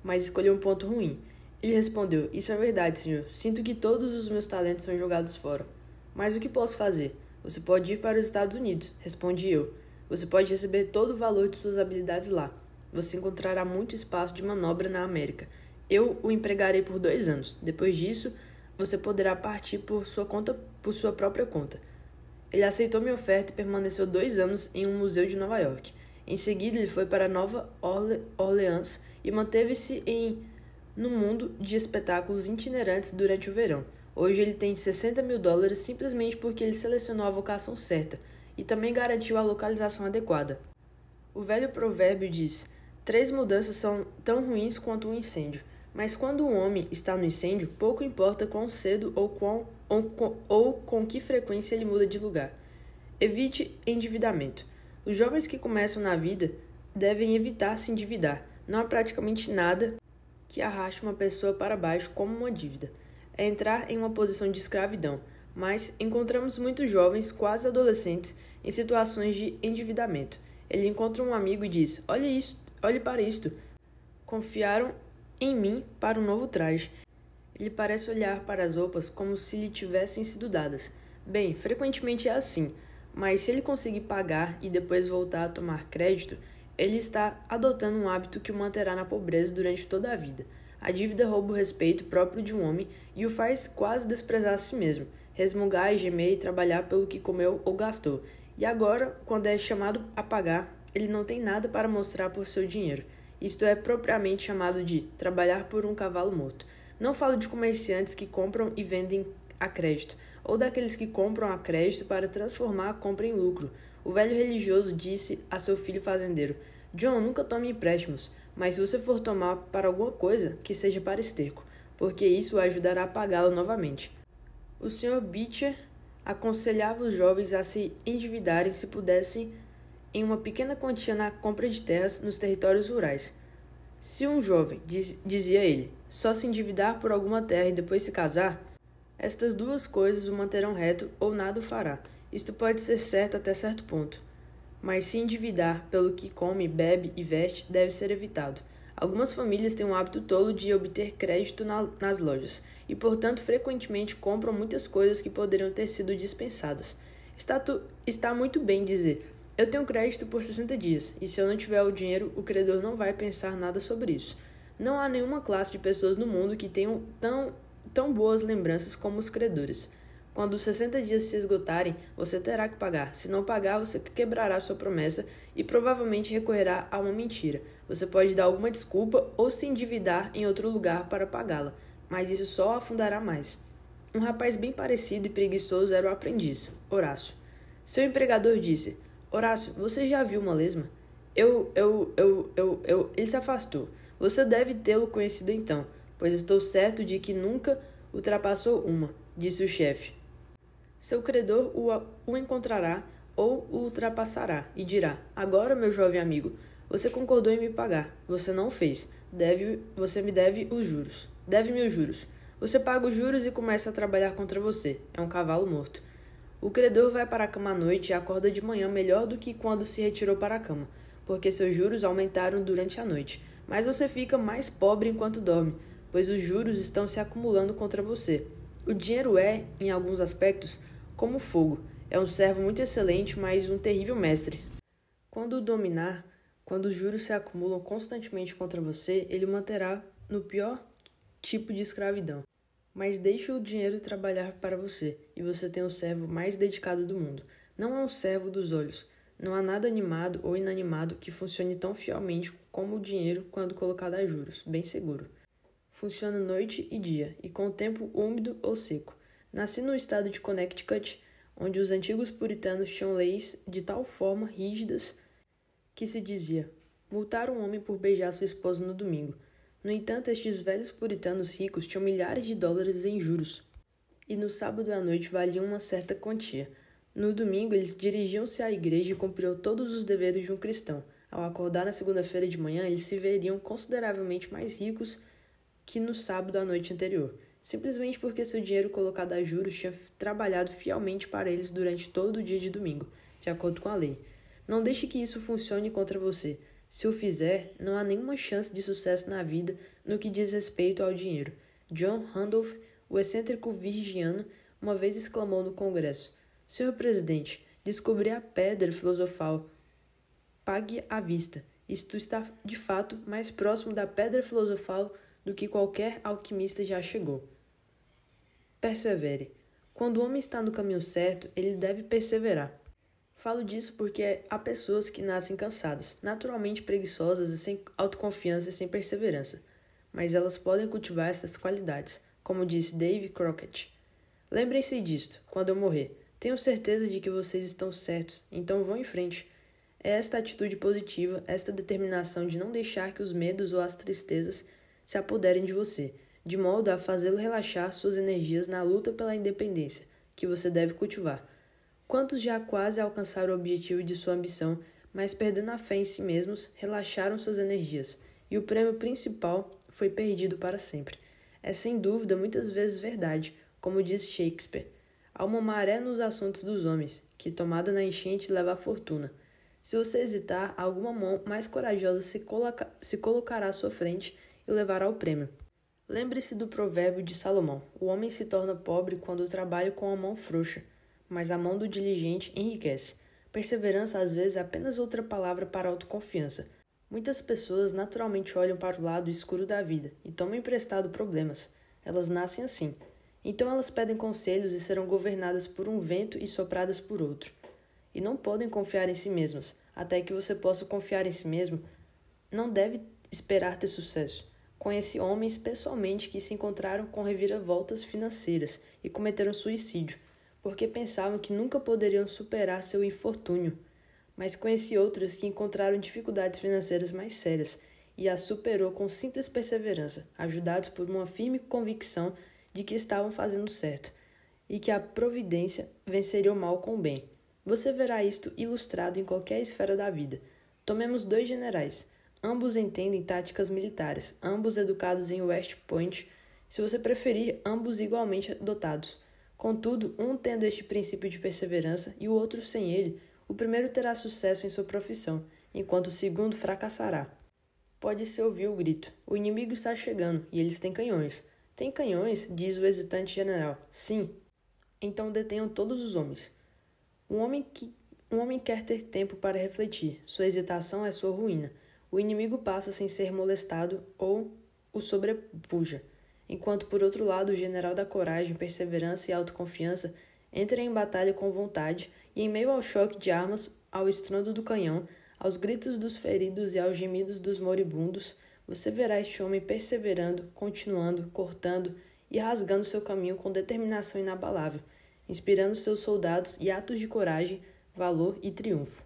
mas escolheu um ponto ruim." Ele respondeu: "Isso é verdade, senhor. Sinto que todos os meus talentos são jogados fora. Mas o que posso fazer?" "Você pode ir para os Estados Unidos", respondi eu. "Você pode receber todo o valor de suas habilidades lá. Você encontrará muito espaço de manobra na América. Eu o empregarei por 2 anos. Depois disso, você poderá partir por sua própria conta." Ele aceitou minha oferta e permaneceu 2 anos em um museu de Nova York. Em seguida, ele foi para Nova Orleans e manteve-se no mundo de espetáculos itinerantes durante o verão. Hoje ele tem $60.000 simplesmente porque ele selecionou a vocação certa e também garantiu a localização adequada. O velho provérbio diz: 3 mudanças são tão ruins quanto um incêndio, mas quando um homem está no incêndio, pouco importa quão cedo ou com que frequência ele muda de lugar. Evite endividamento. Os jovens que começam na vida devem evitar se endividar. Não há praticamente nada que arraste uma pessoa para baixo como uma dívida. É entrar em uma posição de escravidão, mas encontramos muitos jovens, quase adolescentes, em situações de endividamento. Ele encontra um amigo e diz: olhe para isto. Confiaram em mim para um novo traje. Ele parece olhar para as roupas como se lhe tivessem sido dadas. Bem, frequentemente é assim, mas se ele conseguir pagar e depois voltar a tomar crédito, ele está adotando um hábito que o manterá na pobreza durante toda a vida. A dívida rouba o respeito próprio de um homem e o faz quase desprezar a si mesmo, resmungar e gemer e trabalhar pelo que comeu ou gastou. E agora, quando é chamado a pagar, ele não tem nada para mostrar por seu dinheiro. Isto é propriamente chamado de trabalhar por um cavalo morto. Não falo de comerciantes que compram e vendem a crédito, ou daqueles que compram a crédito para transformar a compra em lucro. O velho religioso disse a seu filho fazendeiro: "John, nunca tome empréstimos, mas se você for tomar para alguma coisa, que seja para esterco, porque isso o ajudará a pagá-lo novamente." O Sr. Beecher aconselhava os jovens a se endividarem se pudessem em uma pequena quantia na compra de terras nos territórios rurais. Se um jovem, dizia ele, só se endividar por alguma terra e depois se casar, estas 2 coisas o manterão reto ou nada o fará. Isto pode ser certo até certo ponto, mas se endividar pelo que come, bebe e veste deve ser evitado. Algumas famílias têm um hábito tolo de obter crédito nas lojas e, portanto, frequentemente compram muitas coisas que poderiam ter sido dispensadas. Está muito bem dizer: eu tenho crédito por 60 dias, e se eu não tiver o dinheiro, o credor não vai pensar nada sobre isso. Não há nenhuma classe de pessoas no mundo que tenham tão boas lembranças como os credores. Quando os 60 dias se esgotarem, você terá que pagar. Se não pagar, você quebrará sua promessa e provavelmente recorrerá a uma mentira. Você pode dar alguma desculpa ou se endividar em outro lugar para pagá-la, mas isso só afundará mais. Um rapaz bem parecido e preguiçoso era o aprendiz, Horácio. Seu empregador disse: Horácio, você já viu uma lesma? Ele se afastou. Você deve tê-lo conhecido então, pois estou certo de que nunca ultrapassou uma, disse o chefe. Seu credor o encontrará ou o ultrapassará e dirá: agora, meu jovem amigo, você concordou em me pagar. Você não fez. Você me deve os juros. Deve-me os juros. Você paga os juros e começa a trabalhar contra você. É um cavalo morto. O credor vai para a cama à noite e acorda de manhã melhor do que quando se retirou para a cama, porque seus juros aumentaram durante a noite. Mas você fica mais pobre enquanto dorme, pois os juros estão se acumulando contra você. O dinheiro é, em alguns aspectos, como fogo. É um servo muito excelente, mas um terrível mestre. Quando o dominar, quando os juros se acumulam constantemente contra você, ele o manterá no pior tipo de escravidão. Mas deixe o dinheiro trabalhar para você, e você tem o servo mais dedicado do mundo. Não é um servo dos olhos. Não há nada animado ou inanimado que funcione tão fielmente como o dinheiro quando colocado a juros, bem seguro. Funciona noite e dia, e com o tempo úmido ou seco. Nasci no estado de Connecticut, onde os antigos puritanos tinham leis de tal forma rígidas que se dizia: multar um homem por beijar sua esposa no domingo. No entanto, estes velhos puritanos ricos tinham milhares de dólares em juros, e no sábado à noite valiam uma certa quantia. No domingo, eles dirigiam-se à igreja e cumpriam todos os deveres de um cristão. Ao acordar na segunda-feira de manhã, eles se veriam consideravelmente mais ricos que no sábado à noite anterior, simplesmente porque seu dinheiro colocado a juros tinha trabalhado fielmente para eles durante todo o dia de domingo, de acordo com a lei. Não deixe que isso funcione contra você. Se o fizer, não há nenhuma chance de sucesso na vida no que diz respeito ao dinheiro. John Randolph, o excêntrico virginiano, uma vez exclamou no Congresso: Senhor Presidente, descobri a pedra filosofal. Pague à vista. Isto está, de fato, mais próximo da pedra filosofal do que qualquer alquimista já chegou. Persevere. Quando o homem está no caminho certo, ele deve perseverar. Falo disso porque há pessoas que nascem cansadas, naturalmente preguiçosas e sem autoconfiança e sem perseverança. Mas elas podem cultivar estas qualidades, como disse Dave Crockett. Lembrem-se disto, quando eu morrer. Tenho certeza de que vocês estão certos, então vão em frente. É esta atitude positiva, esta determinação de não deixar que os medos ou as tristezas se apoderem de você, de modo a fazê-lo relaxar suas energias na luta pela independência, que você deve cultivar. Quantos já quase alcançaram o objetivo de sua ambição, mas perdendo a fé em si mesmos, relaxaram suas energias, e o prêmio principal foi perdido para sempre. É sem dúvida muitas vezes verdade, como diz Shakespeare. Há uma maré nos assuntos dos homens, que tomada na enchente leva à fortuna. Se você hesitar, alguma mão mais corajosa se colocará à sua frente e levará o prêmio. Lembre-se do provérbio de Salomão: o homem se torna pobre quando trabalha com a mão frouxa, mas a mão do diligente enriquece. Perseverança às vezes é apenas outra palavra para autoconfiança. Muitas pessoas naturalmente olham para o lado escuro da vida e tomam emprestado problemas. Elas nascem assim. Então elas pedem conselhos e serão governadas por um vento e sopradas por outro. E não podem confiar em si mesmas. Até que você possa confiar em si mesmo, não deve esperar ter sucesso. Conheci homens pessoalmente que se encontraram com reviravoltas financeiras e cometeram suicídio, porque pensavam que nunca poderiam superar seu infortúnio. Mas conheci outros que encontraram dificuldades financeiras mais sérias e as superou com simples perseverança, ajudados por uma firme convicção de que estavam fazendo certo e que a providência venceria o mal com o bem. Você verá isto ilustrado em qualquer esfera da vida. Tomemos 2 generais. Ambos entendem táticas militares, ambos educados em West Point, se você preferir, ambos igualmente dotados. Contudo, um tendo este princípio de perseverança e o outro sem ele, o primeiro terá sucesso em sua profissão, enquanto o segundo fracassará. Pode-se ouvir o grito. O inimigo está chegando, e eles têm canhões. Tem canhões? Diz o hesitante general. Sim. Então detenham todos os homens. Um homem quer ter tempo para refletir. Sua hesitação é sua ruína. O inimigo passa sem ser molestado ou o sobrepuja. Enquanto, por outro lado, o general da coragem, perseverança e autoconfiança entra em batalha com vontade e, em meio ao choque de armas, ao estrondo do canhão, aos gritos dos feridos e aos gemidos dos moribundos, você verá este homem perseverando, continuando, cortando e rasgando seu caminho com determinação inabalável, inspirando seus soldados e atos de coragem, valor e triunfo.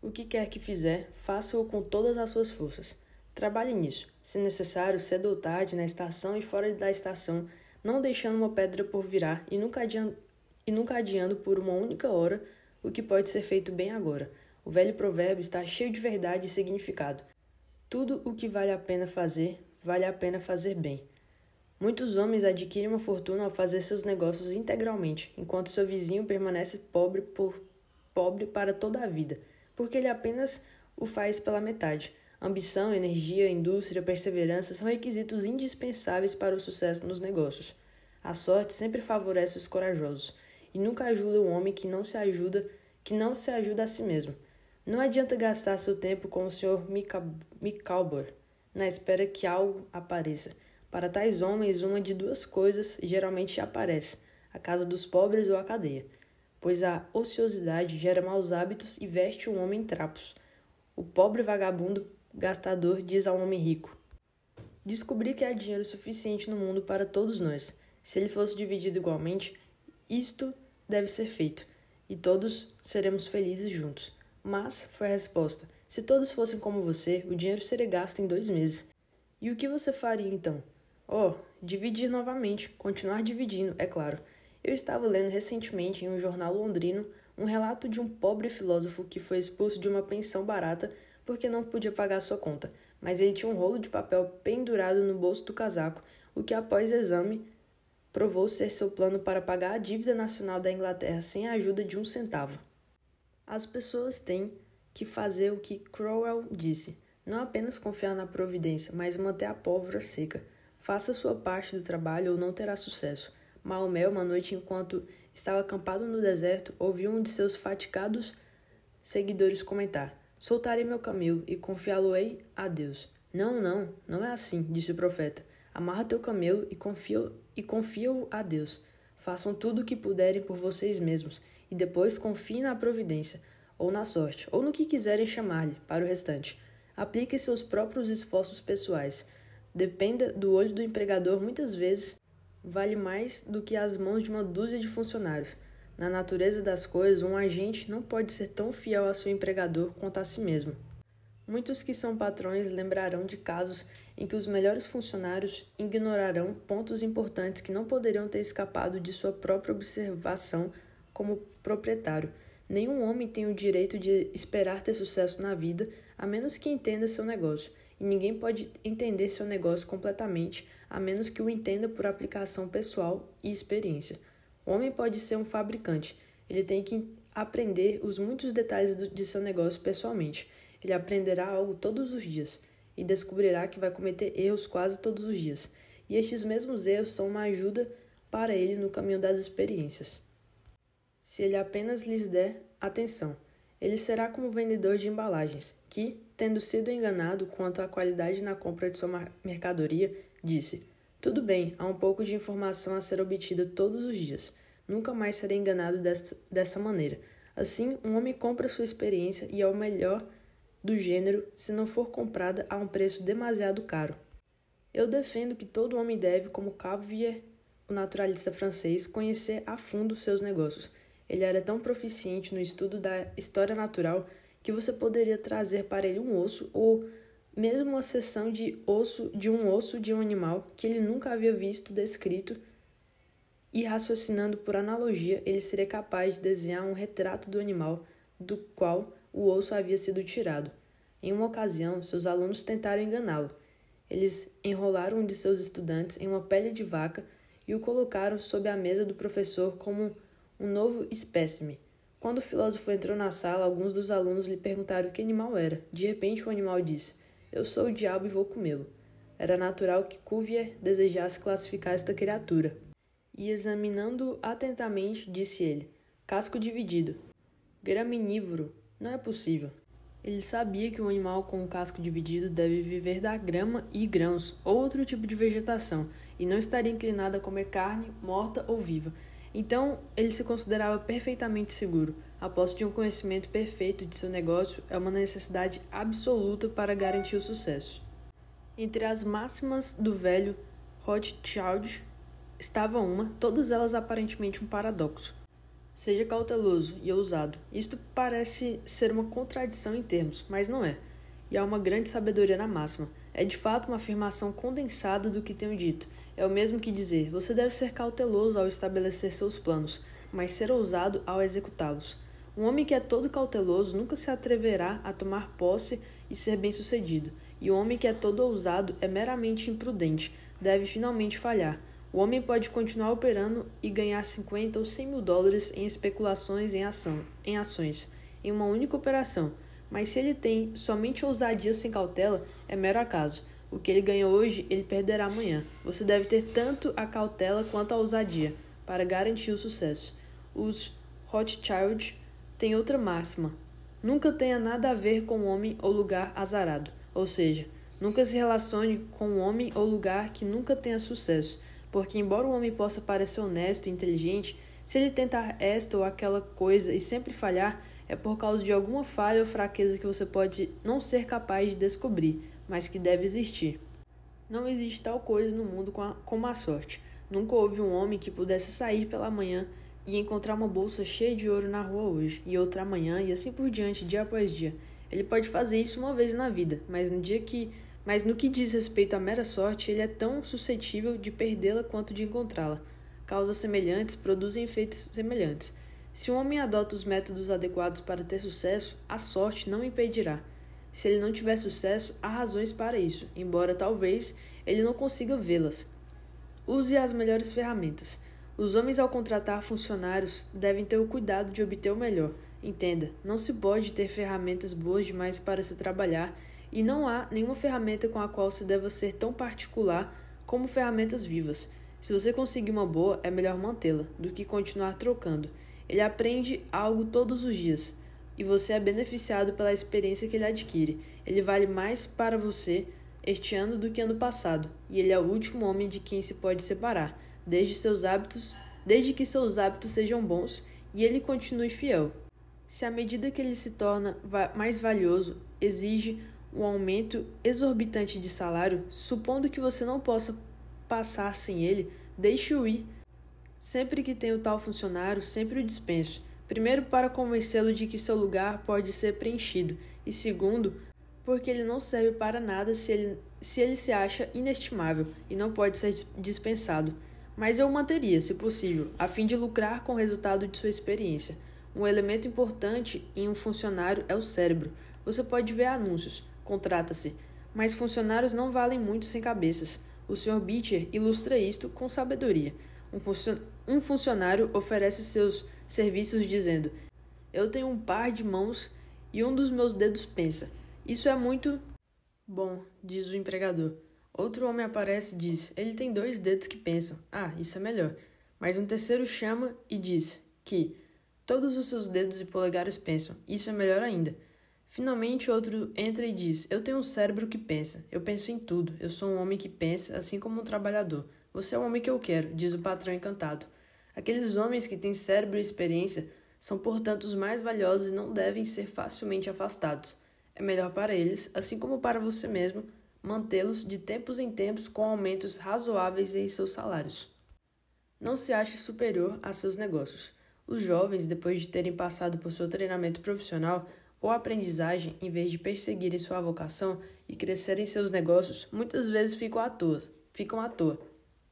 O que quer que fizer, faça-o com todas as suas forças. Trabalhe nisso, se necessário, cedo ou tarde, na estação e fora da estação, não deixando uma pedra por virar e nunca adiando por uma única hora o que pode ser feito bem agora. O velho provérbio está cheio de verdade e significado. Tudo o que vale a pena fazer bem. Muitos homens adquirem uma fortuna ao fazer seus negócios integralmente, enquanto seu vizinho permanece pobre para toda a vida, porque ele apenas o faz pela metade. Ambição, energia, indústria, perseverança são requisitos indispensáveis para o sucesso nos negócios. A sorte sempre favorece os corajosos, e nunca ajuda um homem que não se ajuda a si mesmo. Não adianta gastar seu tempo com o Sr. Micawber, na espera que algo apareça. Para tais homens, uma de duas coisas geralmente aparece: a casa dos pobres ou a cadeia, pois a ociosidade gera maus hábitos e veste um homem em trapos. O pobre vagabundo gastador diz ao homem rico: descobri que há dinheiro suficiente no mundo para todos nós. Se ele fosse dividido igualmente, isto deve ser feito, e todos seremos felizes juntos. Mas, foi a resposta, se todos fossem como você, o dinheiro seria gasto em 2 meses. E o que você faria então? Oh, dividir novamente, continuar dividindo, é claro. Eu estava lendo recentemente em um jornal londrino um relato de um pobre filósofo que foi expulso de uma pensão barata porque não podia pagar sua conta, mas ele tinha um rolo de papel pendurado no bolso do casaco, o que após exame provou ser seu plano para pagar a dívida nacional da Inglaterra sem a ajuda de 1 centavo. As pessoas têm que fazer o que Cromwell disse, não apenas confiar na providência, mas manter a pólvora seca. Faça sua parte do trabalho ou não terá sucesso. Maomé, uma noite enquanto estava acampado no deserto, ouviu um de seus fatigados seguidores comentar: soltarei meu camelo e confiá-lo-ei a Deus. Não é assim, disse o profeta. Amarra teu camelo e confia-o a Deus. Façam tudo o que puderem por vocês mesmos, e depois confiem na providência, ou na sorte, ou no que quiserem chamar-lhe, para o restante. Aplique seus próprios esforços pessoais. Dependa do olho do empregador, muitas vezes vale mais do que as mãos de uma dúzia de funcionários. Na natureza das coisas, um agente não pode ser tão fiel a seu empregador quanto a si mesmo. Muitos que são patrões lembrarão de casos em que os melhores funcionários ignorarão pontos importantes que não poderiam ter escapado de sua própria observação como proprietário. Nenhum homem tem o direito de esperar ter sucesso na vida, a menos que entenda seu negócio, e ninguém pode entender seu negócio completamente, a menos que o entenda por aplicação pessoal e experiência. O homem pode ser um fabricante, ele tem que aprender os muitos detalhes de seu negócio pessoalmente. Ele aprenderá algo todos os dias e descobrirá que vai cometer erros quase todos os dias. E estes mesmos erros são uma ajuda para ele no caminho das experiências. Se ele apenas lhes der atenção, ele será como o vendedor de embalagens, que, tendo sido enganado quanto à qualidade na compra de sua mercadoria, disse: tudo bem, há um pouco de informação a ser obtida todos os dias. Nunca mais serei enganado dessa maneira. Assim, um homem compra sua experiência e é o melhor do gênero se não for comprada a um preço demasiado caro. Eu defendo que todo homem deve, como Cuvier, o naturalista francês, conhecer a fundo seus negócios. Ele era tão proficiente no estudo da história natural que você poderia trazer para ele um osso ou mesmo uma seção de osso de um animal que ele nunca havia visto descrito, e raciocinando por analogia, ele seria capaz de desenhar um retrato do animal do qual o osso havia sido tirado. Em uma ocasião, seus alunos tentaram enganá-lo. Eles enrolaram um de seus estudantes em uma pele de vaca e o colocaram sob a mesa do professor como um novo espécime. Quando o filósofo entrou na sala, alguns dos alunos lhe perguntaram que animal era. De repente, o animal disse: Eu sou o diabo e vou comê-lo. Era natural que Cuvier desejasse classificar esta criatura. E examinando-o atentamente, disse ele: casco dividido. Graminívoro, não é possível. Ele sabia que um animal com um casco dividido deve viver da grama e grãos, ou outro tipo de vegetação, e não estaria inclinado a comer carne, morta ou viva. Então, ele se considerava perfeitamente seguro. A posse de um conhecimento perfeito de seu negócio é uma necessidade absoluta para garantir o sucesso. Entre as máximas do velho Rothschild estava uma, todas elas aparentemente um paradoxo. Seja cauteloso e ousado. Isto parece ser uma contradição em termos, mas não é. E há uma grande sabedoria na máxima. É de fato uma afirmação condensada do que tenho dito. É o mesmo que dizer, você deve ser cauteloso ao estabelecer seus planos, mas ser ousado ao executá-los. Um homem que é todo cauteloso nunca se atreverá a tomar posse e ser bem-sucedido. E o homem que é todo ousado é meramente imprudente, deve finalmente falhar. O homem pode continuar operando e ganhar 50 ou 100 mil dólares em especulações em ações, em uma única operação. Mas se ele tem somente ousadia sem cautela, é mero acaso. O que ele ganha hoje, ele perderá amanhã. Você deve ter tanto a cautela quanto a ousadia, para garantir o sucesso. Os Rothschild têm outra máxima. Nunca tenha nada a ver com homem ou lugar azarado. Ou seja, nunca se relacione com um homem ou lugar que nunca tenha sucesso. Porque, embora o homem possa parecer honesto e inteligente, se ele tentar esta ou aquela coisa e sempre falhar, é por causa de alguma falha ou fraqueza que você pode não ser capaz de descobrir, mas que deve existir. Não existe tal coisa no mundo como a sorte. Nunca houve um homem que pudesse sair pela manhã e encontrar uma bolsa cheia de ouro na rua hoje, e outra amanhã, e assim por diante, dia após dia. Ele pode fazer isso uma vez na vida, mas no que diz respeito à mera sorte, ele é tão suscetível de perdê-la quanto de encontrá-la. Causas semelhantes produzem efeitos semelhantes. Se um homem adota os métodos adequados para ter sucesso, a sorte não o impedirá. Se ele não tiver sucesso, há razões para isso, embora talvez ele não consiga vê-las. Use as melhores ferramentas. Os homens, ao contratar funcionários, devem ter o cuidado de obter o melhor. Entenda, não se pode ter ferramentas boas demais para se trabalhar, e não há nenhuma ferramenta com a qual se deva ser tão particular como ferramentas vivas. Se você conseguir uma boa, é melhor mantê-la, do que continuar trocando. Ele aprende algo todos os dias, e você é beneficiado pela experiência que ele adquire. Ele vale mais para você este ano do que ano passado, e ele é o último homem de quem se pode separar, desde que seus hábitos sejam bons e ele continue fiel. Se à medida que ele se torna mais valioso, exige um aumento exorbitante de salário, supondo que você não possa passar sem ele, deixe-o ir. Sempre que tenho tal funcionário, sempre o dispenso. Primeiro, para convencê-lo de que seu lugar pode ser preenchido, e segundo, porque ele não serve para nada se ele se acha inestimável e não pode ser dispensado. Mas eu o manteria, se possível, a fim de lucrar com o resultado de sua experiência. Um elemento importante em um funcionário é o cérebro. Você pode ver anúncios, contrata-se, mas funcionários não valem muito sem cabeças. O Sr. Beecher ilustra isto com sabedoria. Um funcionário oferece seus serviços dizendo: eu tenho um par de mãos e um dos meus dedos pensa. Isso é muito bom, diz o empregador. Outro homem aparece e diz: ele tem 2 dedos que pensam. Ah, isso é melhor. Mas um terceiro chama e diz que todos os seus dedos e polegares pensam. Isso é melhor ainda. Finalmente outro entra e diz: eu tenho um cérebro que pensa. Eu penso em tudo. Eu sou um homem que pensa, assim como um trabalhador. Você é o homem que eu quero, diz o patrão encantado. Aqueles homens que têm cérebro e experiência são, portanto, os mais valiosos e não devem ser facilmente afastados. É melhor para eles, assim como para você mesmo, mantê-los de tempos em tempos com aumentos razoáveis em seus salários. Não se ache superior a seus negócios. Os jovens, depois de terem passado por seu treinamento profissional ou aprendizagem, em vez de perseguirem sua vocação e crescerem seus negócios, muitas vezes ficam à toa.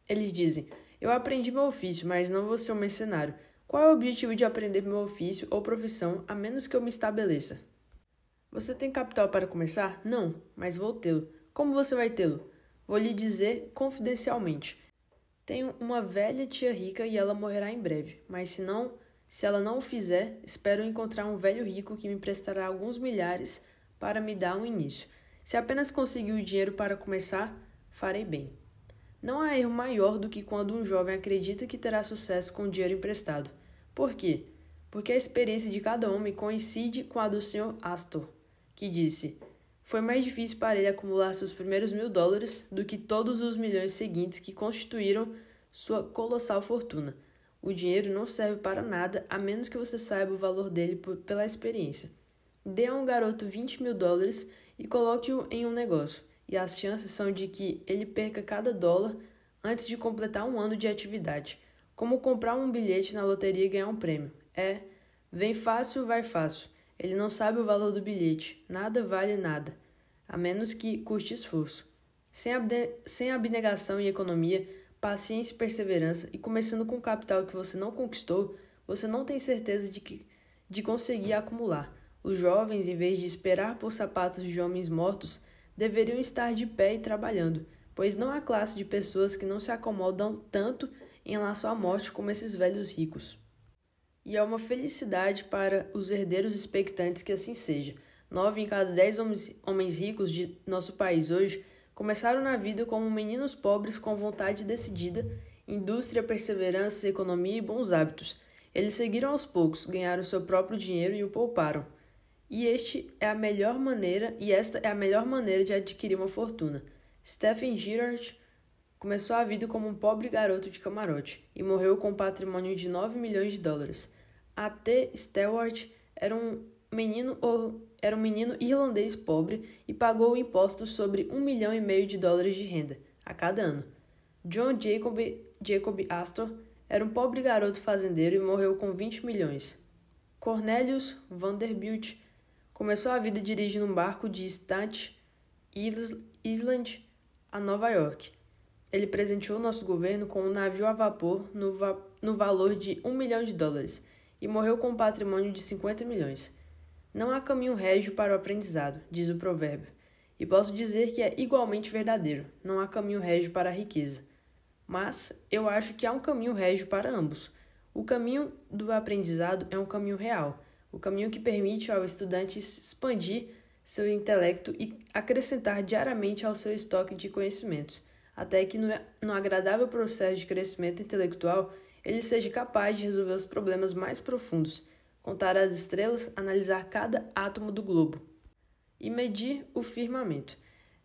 Eles dizem: eu aprendi meu ofício, mas não vou ser um mercenário. Qual é o objetivo de aprender meu ofício ou profissão, a menos que eu me estabeleça? Você tem capital para começar? Não, mas vou tê-lo. Como você vai tê-lo? Vou lhe dizer confidencialmente. Tenho uma velha tia rica e ela morrerá em breve, mas se ela não o fizer, espero encontrar um velho rico que me prestará alguns milhares para me dar um início. Se apenas conseguir o dinheiro para começar, farei bem. Não há erro maior do que quando um jovem acredita que terá sucesso com o dinheiro emprestado. Por quê? Porque a experiência de cada homem coincide com a do Sr. Astor, que disse: foi mais difícil para ele acumular seus primeiros $1.000 do que todos os milhões seguintes que constituíram sua colossal fortuna. O dinheiro não serve para nada a menos que você saiba o valor dele pela experiência. Dê a um garoto $20.000 e coloque-o em um negócio, e as chances são de que ele perca cada dólar antes de completar um ano de atividade. Como comprar um bilhete na loteria e ganhar um prêmio. Vem fácil, vai fácil. Ele não sabe o valor do bilhete. Nada vale nada, a menos que custe esforço. Sem abnegação e economia, paciência e perseverança, e começando com um capital que você não conquistou, você não tem certeza de conseguir acumular. Os jovens, em vez de esperar por sapatos de homens mortos, deveriam estar de pé e trabalhando, pois não há classe de pessoas que não se acomodam tanto em relação à morte como esses velhos ricos. E é uma felicidade para os herdeiros expectantes que assim seja. 9 em cada 10 homens ricos de nosso país hoje começaram na vida como meninos pobres com vontade decidida, indústria, perseverança, economia e bons hábitos. Eles seguiram aos poucos, ganharam seu próprio dinheiro e o pouparam. E esta é a melhor maneira de adquirir uma fortuna. Stephen Girard começou a vida como um pobre garoto de camarote e morreu com um patrimônio de $9 milhões. A.T. Stewart era um menino irlandês pobre e pagou impostos sobre $1,5 milhão de renda a cada ano. John Jacob Astor era um pobre garoto fazendeiro e morreu com 20 milhões. Cornelius Vanderbilt começou a vida dirigindo um barco de Staten Island a Nova York. Ele presenteou nosso governo com um navio a vapor no valor de $1 milhão e morreu com um patrimônio de 50 milhões. Não há caminho régio para o aprendizado, diz o provérbio, e posso dizer que é igualmente verdadeiro, não há caminho régio para a riqueza. Mas eu acho que há um caminho régio para ambos. O caminho do aprendizado é um caminho real, o caminho que permite ao estudante expandir seu intelecto e acrescentar diariamente ao seu estoque de conhecimentos, até que no agradável processo de crescimento intelectual ele seja capaz de resolver os problemas mais profundos, contar as estrelas, analisar cada átomo do globo e medir o firmamento.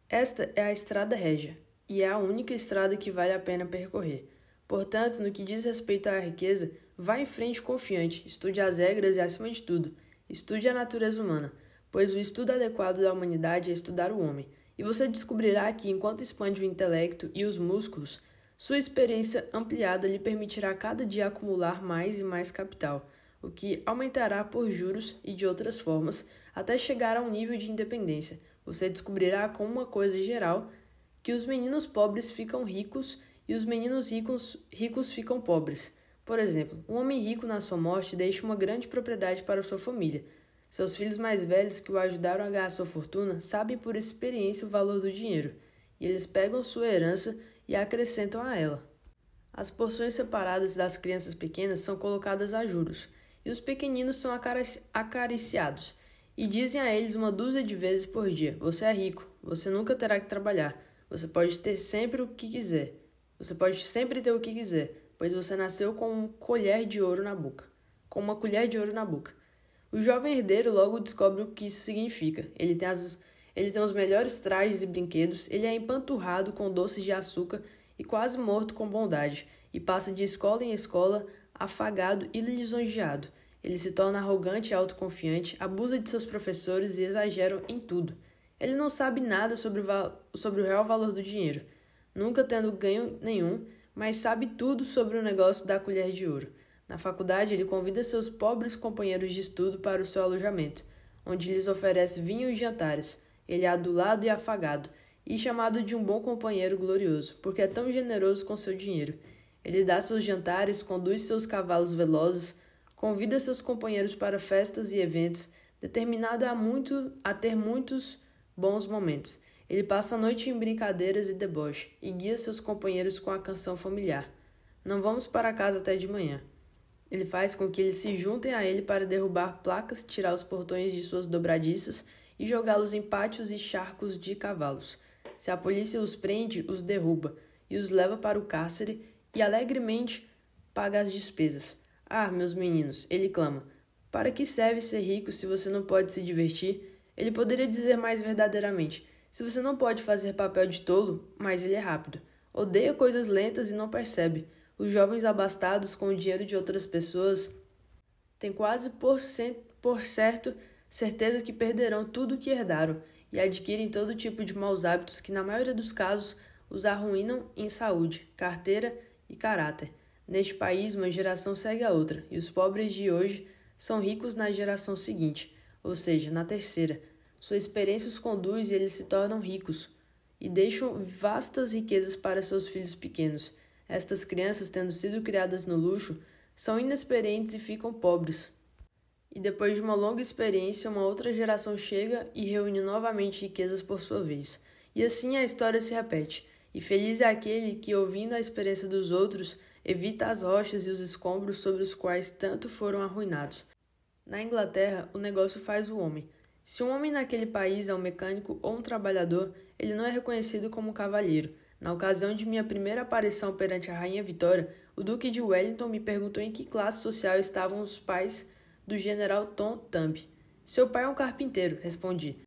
Esta é a estrada régia, e é a única estrada que vale a pena percorrer. Portanto, no que diz respeito à riqueza, vá em frente confiante, estude as regras e, acima de tudo, estude a natureza humana, pois o estudo adequado da humanidade é estudar o homem, e você descobrirá que, enquanto expande o intelecto e os músculos, sua experiência ampliada lhe permitirá cada dia acumular mais e mais capital, o que aumentará por juros e de outras formas até chegar a um nível de independência. Você descobrirá como uma coisa geral que os meninos pobres ficam ricos e os meninos ricos ficam pobres. Por exemplo, um homem rico na sua morte deixa uma grande propriedade para sua família. Seus filhos mais velhos que o ajudaram a ganhar sua fortuna sabem por experiência o valor do dinheiro, e eles pegam sua herança e a acrescentam a ela. As porções separadas das crianças pequenas são colocadas a juros, e os pequeninos são acariciados, e dizem a eles uma dúzia de vezes por dia: você é rico, você nunca terá que trabalhar, você pode ter sempre o que quiser, você pode sempre ter o que quiser, pois você nasceu com uma colher de ouro na boca. O jovem herdeiro logo descobre o que isso significa. Ele tem os melhores trajes e brinquedos, ele é empanturrado com doces de açúcar e quase morto com bondade, e passa de escola em escola, afagado e lisonjeado. Ele se torna arrogante e autoconfiante, abusa de seus professores e exagera em tudo. Ele não sabe nada sobre o real valor do dinheiro, nunca tendo ganho nenhum, mas sabe tudo sobre o negócio da colher de ouro. Na faculdade, ele convida seus pobres companheiros de estudo para o seu alojamento, onde lhes oferece vinho e jantares. Ele é adulado e afagado, e chamado de um bom companheiro glorioso, porque é tão generoso com seu dinheiro. Ele dá seus jantares, conduz seus cavalos velozes, convida seus companheiros para festas e eventos, determinado a ter muitos bons momentos. Ele passa a noite em brincadeiras e deboche, e guia seus companheiros com a canção familiar. Não vamos para casa até de manhã. Ele faz com que eles se juntem a ele para derrubar placas, tirar os portões de suas dobradiças e jogá-los em pátios e charcos de cavalos. Se a polícia os prende, os derruba e os leva para o cárcere e alegremente paga as despesas. Ah, meus meninos, ele clama, para que serve ser rico se você não pode se divertir? Ele poderia dizer mais verdadeiramente, se você não pode fazer papel de tolo, mas ele é rápido. Odeia coisas lentas e não percebe. Os jovens abastados com o dinheiro de outras pessoas têm quase por certo certeza que perderão tudo o que herdaram e adquirem todo tipo de maus hábitos que, na maioria dos casos, os arruinam em saúde, carteira e caráter. Neste país, uma geração segue a outra, e os pobres de hoje são ricos na geração seguinte, ou seja, na terceira. Sua experiência os conduz e eles se tornam ricos, e deixam vastas riquezas para seus filhos pequenos. Estas crianças, tendo sido criadas no luxo, são inexperientes e ficam pobres. E depois de uma longa experiência, uma outra geração chega e reúne novamente riquezas por sua vez. E assim a história se repete. E feliz é aquele que, ouvindo a experiência dos outros, evita as rochas e os escombros sobre os quais tanto foram arruinados. Na Inglaterra, o negócio faz o homem. Se um homem naquele país é um mecânico ou um trabalhador, ele não é reconhecido como cavalheiro. Na ocasião de minha primeira aparição perante a Rainha Vitória, o Duque de Wellington me perguntou em que classe social estavam os pais do general Tom Thumb. Seu pai é um carpinteiro, respondi.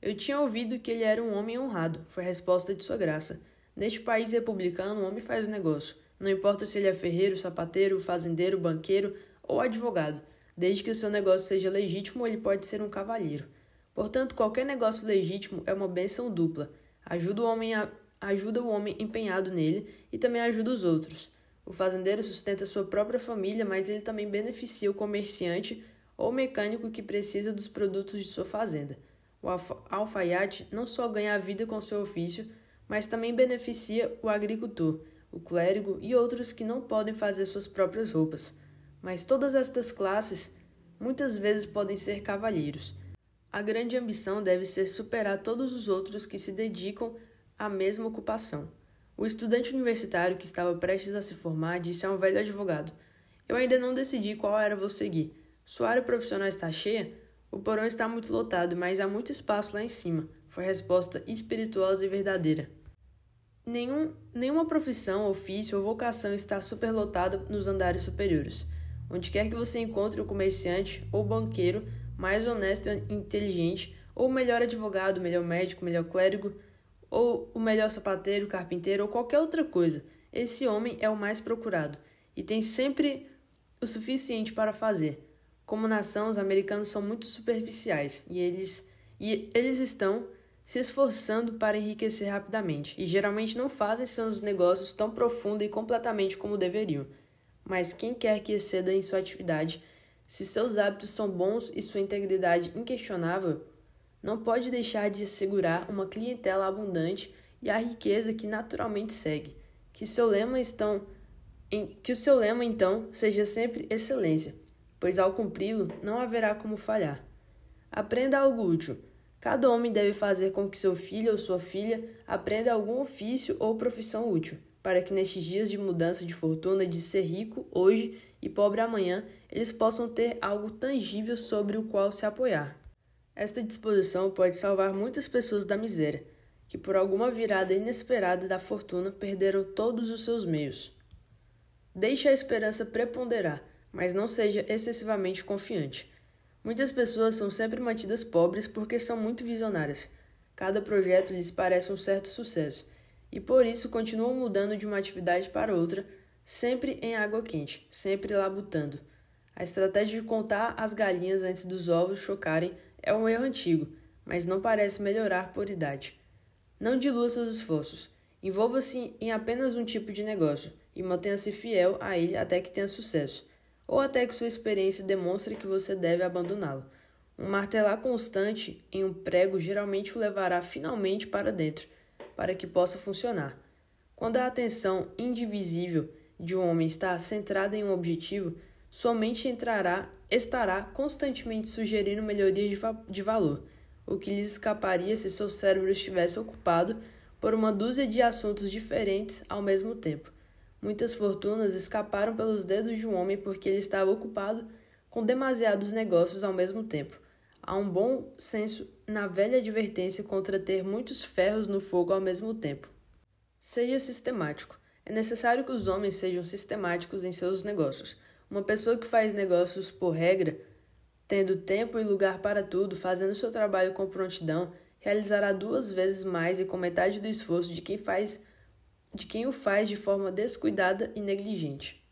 Eu tinha ouvido que ele era um homem honrado, foi a resposta de sua graça. Neste país republicano, o homem faz o negócio. Não importa se ele é ferreiro, sapateiro, fazendeiro, banqueiro ou advogado. Desde que o seu negócio seja legítimo, ele pode ser um cavalheiro. Portanto, qualquer negócio legítimo é uma bênção dupla. Ajuda o homem empenhado nele e também ajuda os outros. O fazendeiro sustenta sua própria família, mas ele também beneficia o comerciante ou mecânico que precisa dos produtos de sua fazenda. O alfaiate não só ganha a vida com seu ofício, mas também beneficia o agricultor, o clérigo e outros que não podem fazer suas próprias roupas. Mas todas estas classes muitas vezes podem ser cavalheiros. A grande ambição deve ser superar todos os outros que se dedicam à mesma ocupação. O estudante universitário que estava prestes a se formar disse a um velho advogado: Eu ainda não decidi qual área vou seguir. Sua área profissional está cheia? O porão está muito lotado, mas há muito espaço lá em cima. Foi a resposta espirituosa e verdadeira. Nenhuma profissão, ofício ou vocação está superlotada nos andares superiores. Onde quer que você encontre o comerciante ou banqueiro mais honesto e inteligente, ou o melhor advogado, o melhor médico, o melhor clérigo, ou o melhor sapateiro, carpinteiro ou qualquer outra coisa, esse homem é o mais procurado e tem sempre o suficiente para fazer. Como nação, os americanos são muito superficiais e eles estão se esforçando para enriquecer rapidamente e geralmente não fazem seus negócios tão profundo e completamente como deveriam. Mas quem quer que exceda em sua atividade, se seus hábitos são bons e sua integridade inquestionável, não pode deixar de assegurar uma clientela abundante e a riqueza que naturalmente segue. Que o seu lema, então, seja sempre excelência, pois ao cumpri-lo não haverá como falhar. Aprenda algo útil. Cada homem deve fazer com que seu filho ou sua filha aprenda algum ofício ou profissão útil, para que nestes dias de mudança de fortuna, de ser rico hoje e pobre amanhã, eles possam ter algo tangível sobre o qual se apoiar. Esta disposição pode salvar muitas pessoas da miséria, que por alguma virada inesperada da fortuna perderam todos os seus meios. Deixe a esperança preponderar, mas não seja excessivamente confiante. Muitas pessoas são sempre mantidas pobres porque são muito visionárias. Cada projeto lhes parece um certo sucesso, e por isso continuam mudando de uma atividade para outra, sempre em água quente, sempre labutando. A estratégia de contar as galinhas antes dos ovos chocarem é um erro antigo, mas não parece melhorar por idade. Não dilua seus esforços. Envolva-se em apenas um tipo de negócio e mantenha-se fiel a ele até que tenha sucesso, ou até que sua experiência demonstre que você deve abandoná-lo. Um martelar constante em um prego geralmente o levará finalmente para dentro, para que possa funcionar. Quando a atenção indivisível de um homem está centrada em um objetivo, sua mente estará constantemente sugerindo melhorias de valor, o que lhes escaparia se seu cérebro estivesse ocupado por uma dúzia de assuntos diferentes ao mesmo tempo. Muitas fortunas escaparam pelos dedos de um homem porque ele estava ocupado com demasiados negócios ao mesmo tempo. Há um bom senso na velha advertência contra ter muitos ferros no fogo ao mesmo tempo. Seja sistemático. É necessário que os homens sejam sistemáticos em seus negócios. Uma pessoa que faz negócios por regra, tendo tempo e lugar para tudo, fazendo seu trabalho com prontidão, realizará 2 vezes mais e com metade do esforço de quem o faz de forma descuidada e negligente.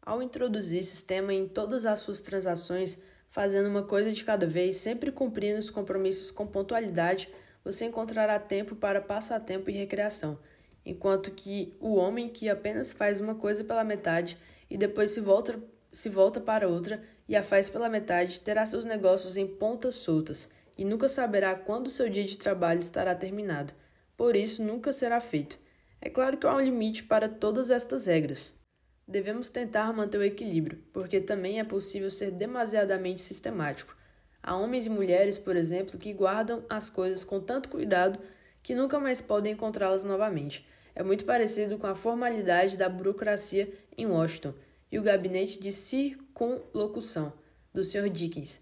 Ao introduzir sistema em todas as suas transações, fazendo uma coisa de cada vez, sempre cumprindo os compromissos com pontualidade, você encontrará tempo para passatempo e recreação, enquanto que o homem que apenas faz uma coisa pela metade e depois se volta para outra e a faz pela metade, terá seus negócios em pontas soltas e nunca saberá quando seu dia de trabalho estará terminado. Por isso, nunca será feito. É claro que há um limite para todas estas regras. Devemos tentar manter o equilíbrio, porque também é possível ser demasiadamente sistemático. Há homens e mulheres, por exemplo, que guardam as coisas com tanto cuidado que nunca mais podem encontrá-las novamente. É muito parecido com a formalidade da burocracia em Washington e o gabinete de circunlocução do Sr. Dickens.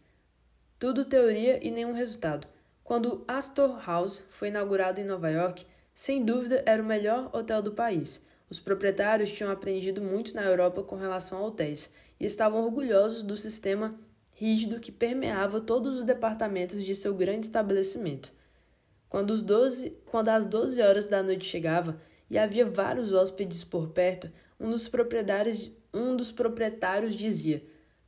Tudo teoria e nenhum resultado. Quando Astor House foi inaugurado em Nova York, sem dúvida era o melhor hotel do país. Os proprietários tinham aprendido muito na Europa com relação a hotéis e estavam orgulhosos do sistema rígido que permeava todos os departamentos de seu grande estabelecimento. Quando às 12 horas da noite chegava e havia vários hóspedes por perto, um dos proprietários dizia: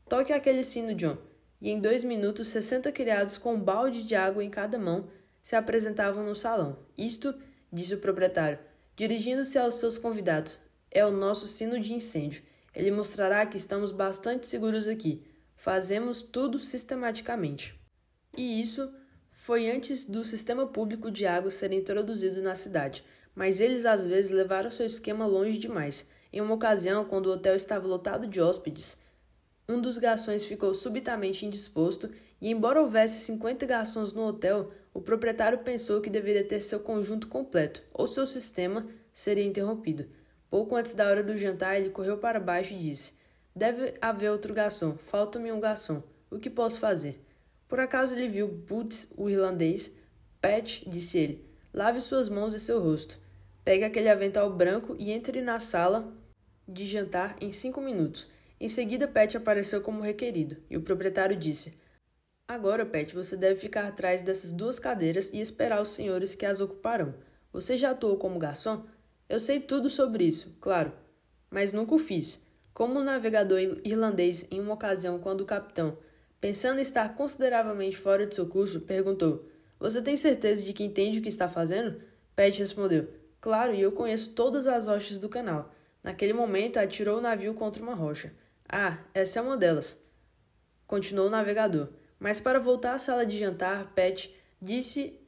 "Toque aquele sino, John." E em 2 minutos, 60 criados com um balde de água em cada mão se apresentavam no salão. "Isto", disse o proprietário, dirigindo-se aos seus convidados, "é o nosso sino de incêndio. Ele mostrará que estamos bastante seguros aqui. Fazemos tudo sistematicamente." E isso foi antes do sistema público de água ser introduzido na cidade, mas eles às vezes levaram seu esquema longe demais. Em uma ocasião, quando o hotel estava lotado de hóspedes, um dos garçons ficou subitamente indisposto e, embora houvesse 50 garçons no hotel, o proprietário pensou que deveria ter seu conjunto completo, ou seu sistema seria interrompido. Pouco antes da hora do jantar, ele correu para baixo e disse: "Deve haver outro garçom. Falta-me um garçom. O que posso fazer?" Por acaso ele viu Boots, o irlandês. "Pat", disse ele, "lave suas mãos e seu rosto. Pegue aquele avental branco e entre na sala de jantar em 5 minutos. Em seguida, Pat apareceu como requerido, e o proprietário disse: "Agora, Pat, você deve ficar atrás dessas 2 cadeiras e esperar os senhores que as ocuparão. Você já atuou como garçom?" "Eu sei tudo sobre isso, claro, mas nunca o fiz." Como um navegador irlandês em uma ocasião quando o capitão, pensando em estar consideravelmente fora de seu curso, perguntou: "Você tem certeza de que entende o que está fazendo?" Pat respondeu: "Claro, e eu conheço todas as rochas do canal." Naquele momento, atirou o navio contra uma rocha. "Ah, essa é uma delas", continuou o navegador. Mas para voltar à sala de jantar, Pat, disse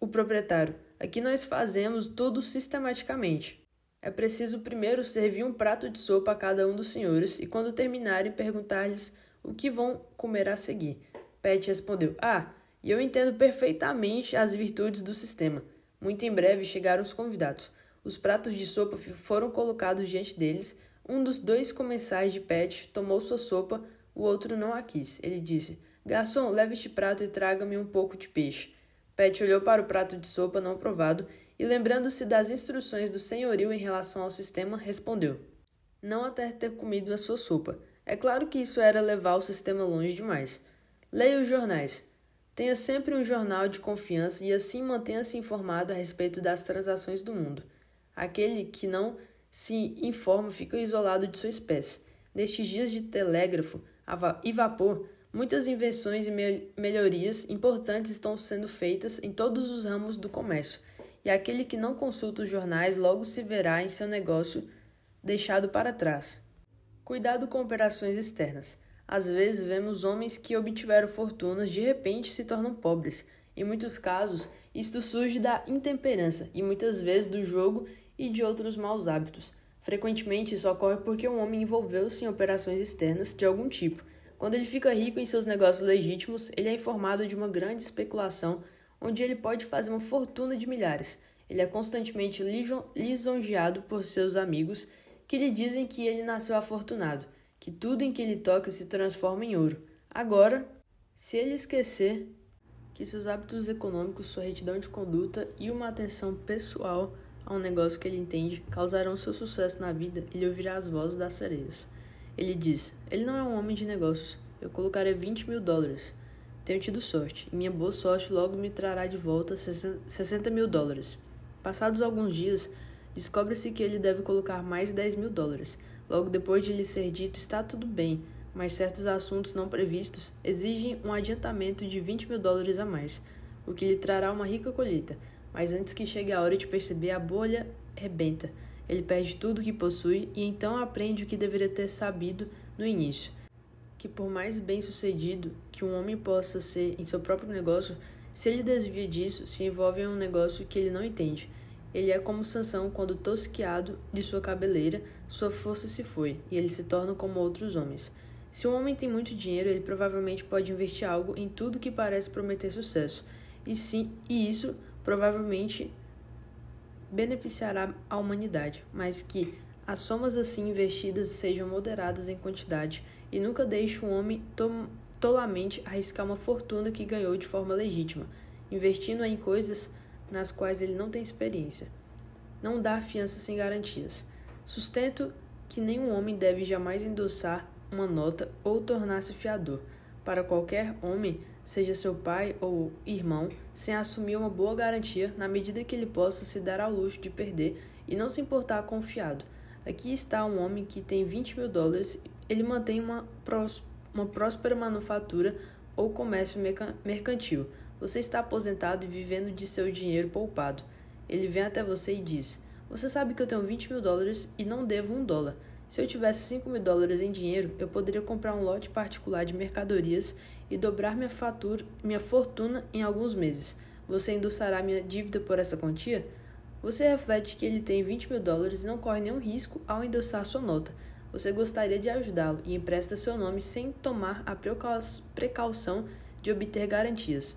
o proprietário: "Aqui nós fazemos tudo sistematicamente. É preciso primeiro servir um prato de sopa a cada um dos senhores e quando terminarem perguntar-lhes o que vão comer a seguir." Pat respondeu: "E eu entendo perfeitamente as virtudes do sistema." Muito em breve chegaram os convidados. Os pratos de sopa foram colocados diante deles. Um dos 2 comensais de Pat tomou sua sopa, o outro não a quis. Ele disse: "Garçom, leve este prato e traga-me um pouco de peixe." Pat olhou para o prato de sopa não provado e, lembrando-se das instruções do senhorio em relação ao sistema, respondeu: "Não até ter comido a sua sopa." É claro que isso era levar o sistema longe demais. Leia os jornais. Tenha sempre um jornal de confiança e assim mantenha-se informado a respeito das transações do mundo. Aquele que não se informa fica isolado de sua espécie. Nestes dias de telégrafo e vapor, muitas invenções e melhorias importantes estão sendo feitas em todos os ramos do comércio, e aquele que não consulta os jornais logo se verá em seu negócio deixado para trás. Cuidado com operações externas. Às vezes vemos homens que obtiveram fortunas de repente se tornam pobres. Em muitos casos, isto surge da intemperança e muitas vezes do jogo e de outros maus hábitos. Frequentemente isso ocorre porque um homem envolveu-se em operações externas de algum tipo. Quando ele fica rico em seus negócios legítimos, ele é informado de uma grande especulação onde ele pode fazer uma fortuna de milhares. Ele é constantemente lisonjeado por seus amigos que lhe dizem que ele nasceu afortunado, que tudo em que ele toca se transforma em ouro. Agora, Se ele esquecer que seus hábitos econômicos, sua retidão de conduta e uma atenção pessoal a um negócio que ele entende causarão seu sucesso na vida, ele ouvirá as vozes das sereias. Ele diz: ele não é um homem de negócios, eu colocarei $20.000. Tenho tido sorte, e minha boa sorte logo me trará de volta $60.000. Passados alguns dias, descobre-se que ele deve colocar mais $10.000. Logo depois de lhe ser dito: está tudo bem, mas certos assuntos não previstos exigem um adiantamento de $20.000 a mais, o que lhe trará uma rica colheita. Mas antes que chegue a hora de perceber, a bolha rebenta. Ele perde tudo o que possui e então aprende o que deveria ter sabido no início: que por mais bem-sucedido que um homem possa ser em seu próprio negócio, se ele desvia disso, se envolve em um negócio que ele não entende. Ele é como Sansão quando tosquiado de sua cabeleira, sua força se foi, e ele se torna como outros homens. Se um homem tem muito dinheiro, ele provavelmente pode investir algo em tudo que parece prometer sucesso, e isso provavelmente beneficiará a humanidade, mas que as somas assim investidas sejam moderadas em quantidade e nunca deixe um homem tolamente arriscar uma fortuna que ganhou de forma legítima, investindo em coisas nas quais ele não tem experiência. Não dá fiança sem garantias. Sustento que nenhum homem deve jamais endossar uma nota ou tornar-se fiador para qualquer homem, seja seu pai ou irmão, sem assumir uma boa garantia na medida que ele possa se dar ao luxo de perder e não se importar com o fiado. Aqui está um homem que tem $20.000, ele mantém uma próspera manufatura ou comércio mercantil. Você está aposentado e vivendo de seu dinheiro poupado. Ele vem até você e diz: você sabe que eu tenho $20.000 e não devo $1. Se eu tivesse $5.000 em dinheiro, eu poderia comprar um lote particular de mercadorias e dobrar minha fortuna em alguns meses. Você endossará minha dívida por essa quantia? Você reflete que ele tem $20.000 e não corre nenhum risco ao endossar sua nota. Você gostaria de ajudá-lo e empresta seu nome sem tomar a precaução de obter garantias.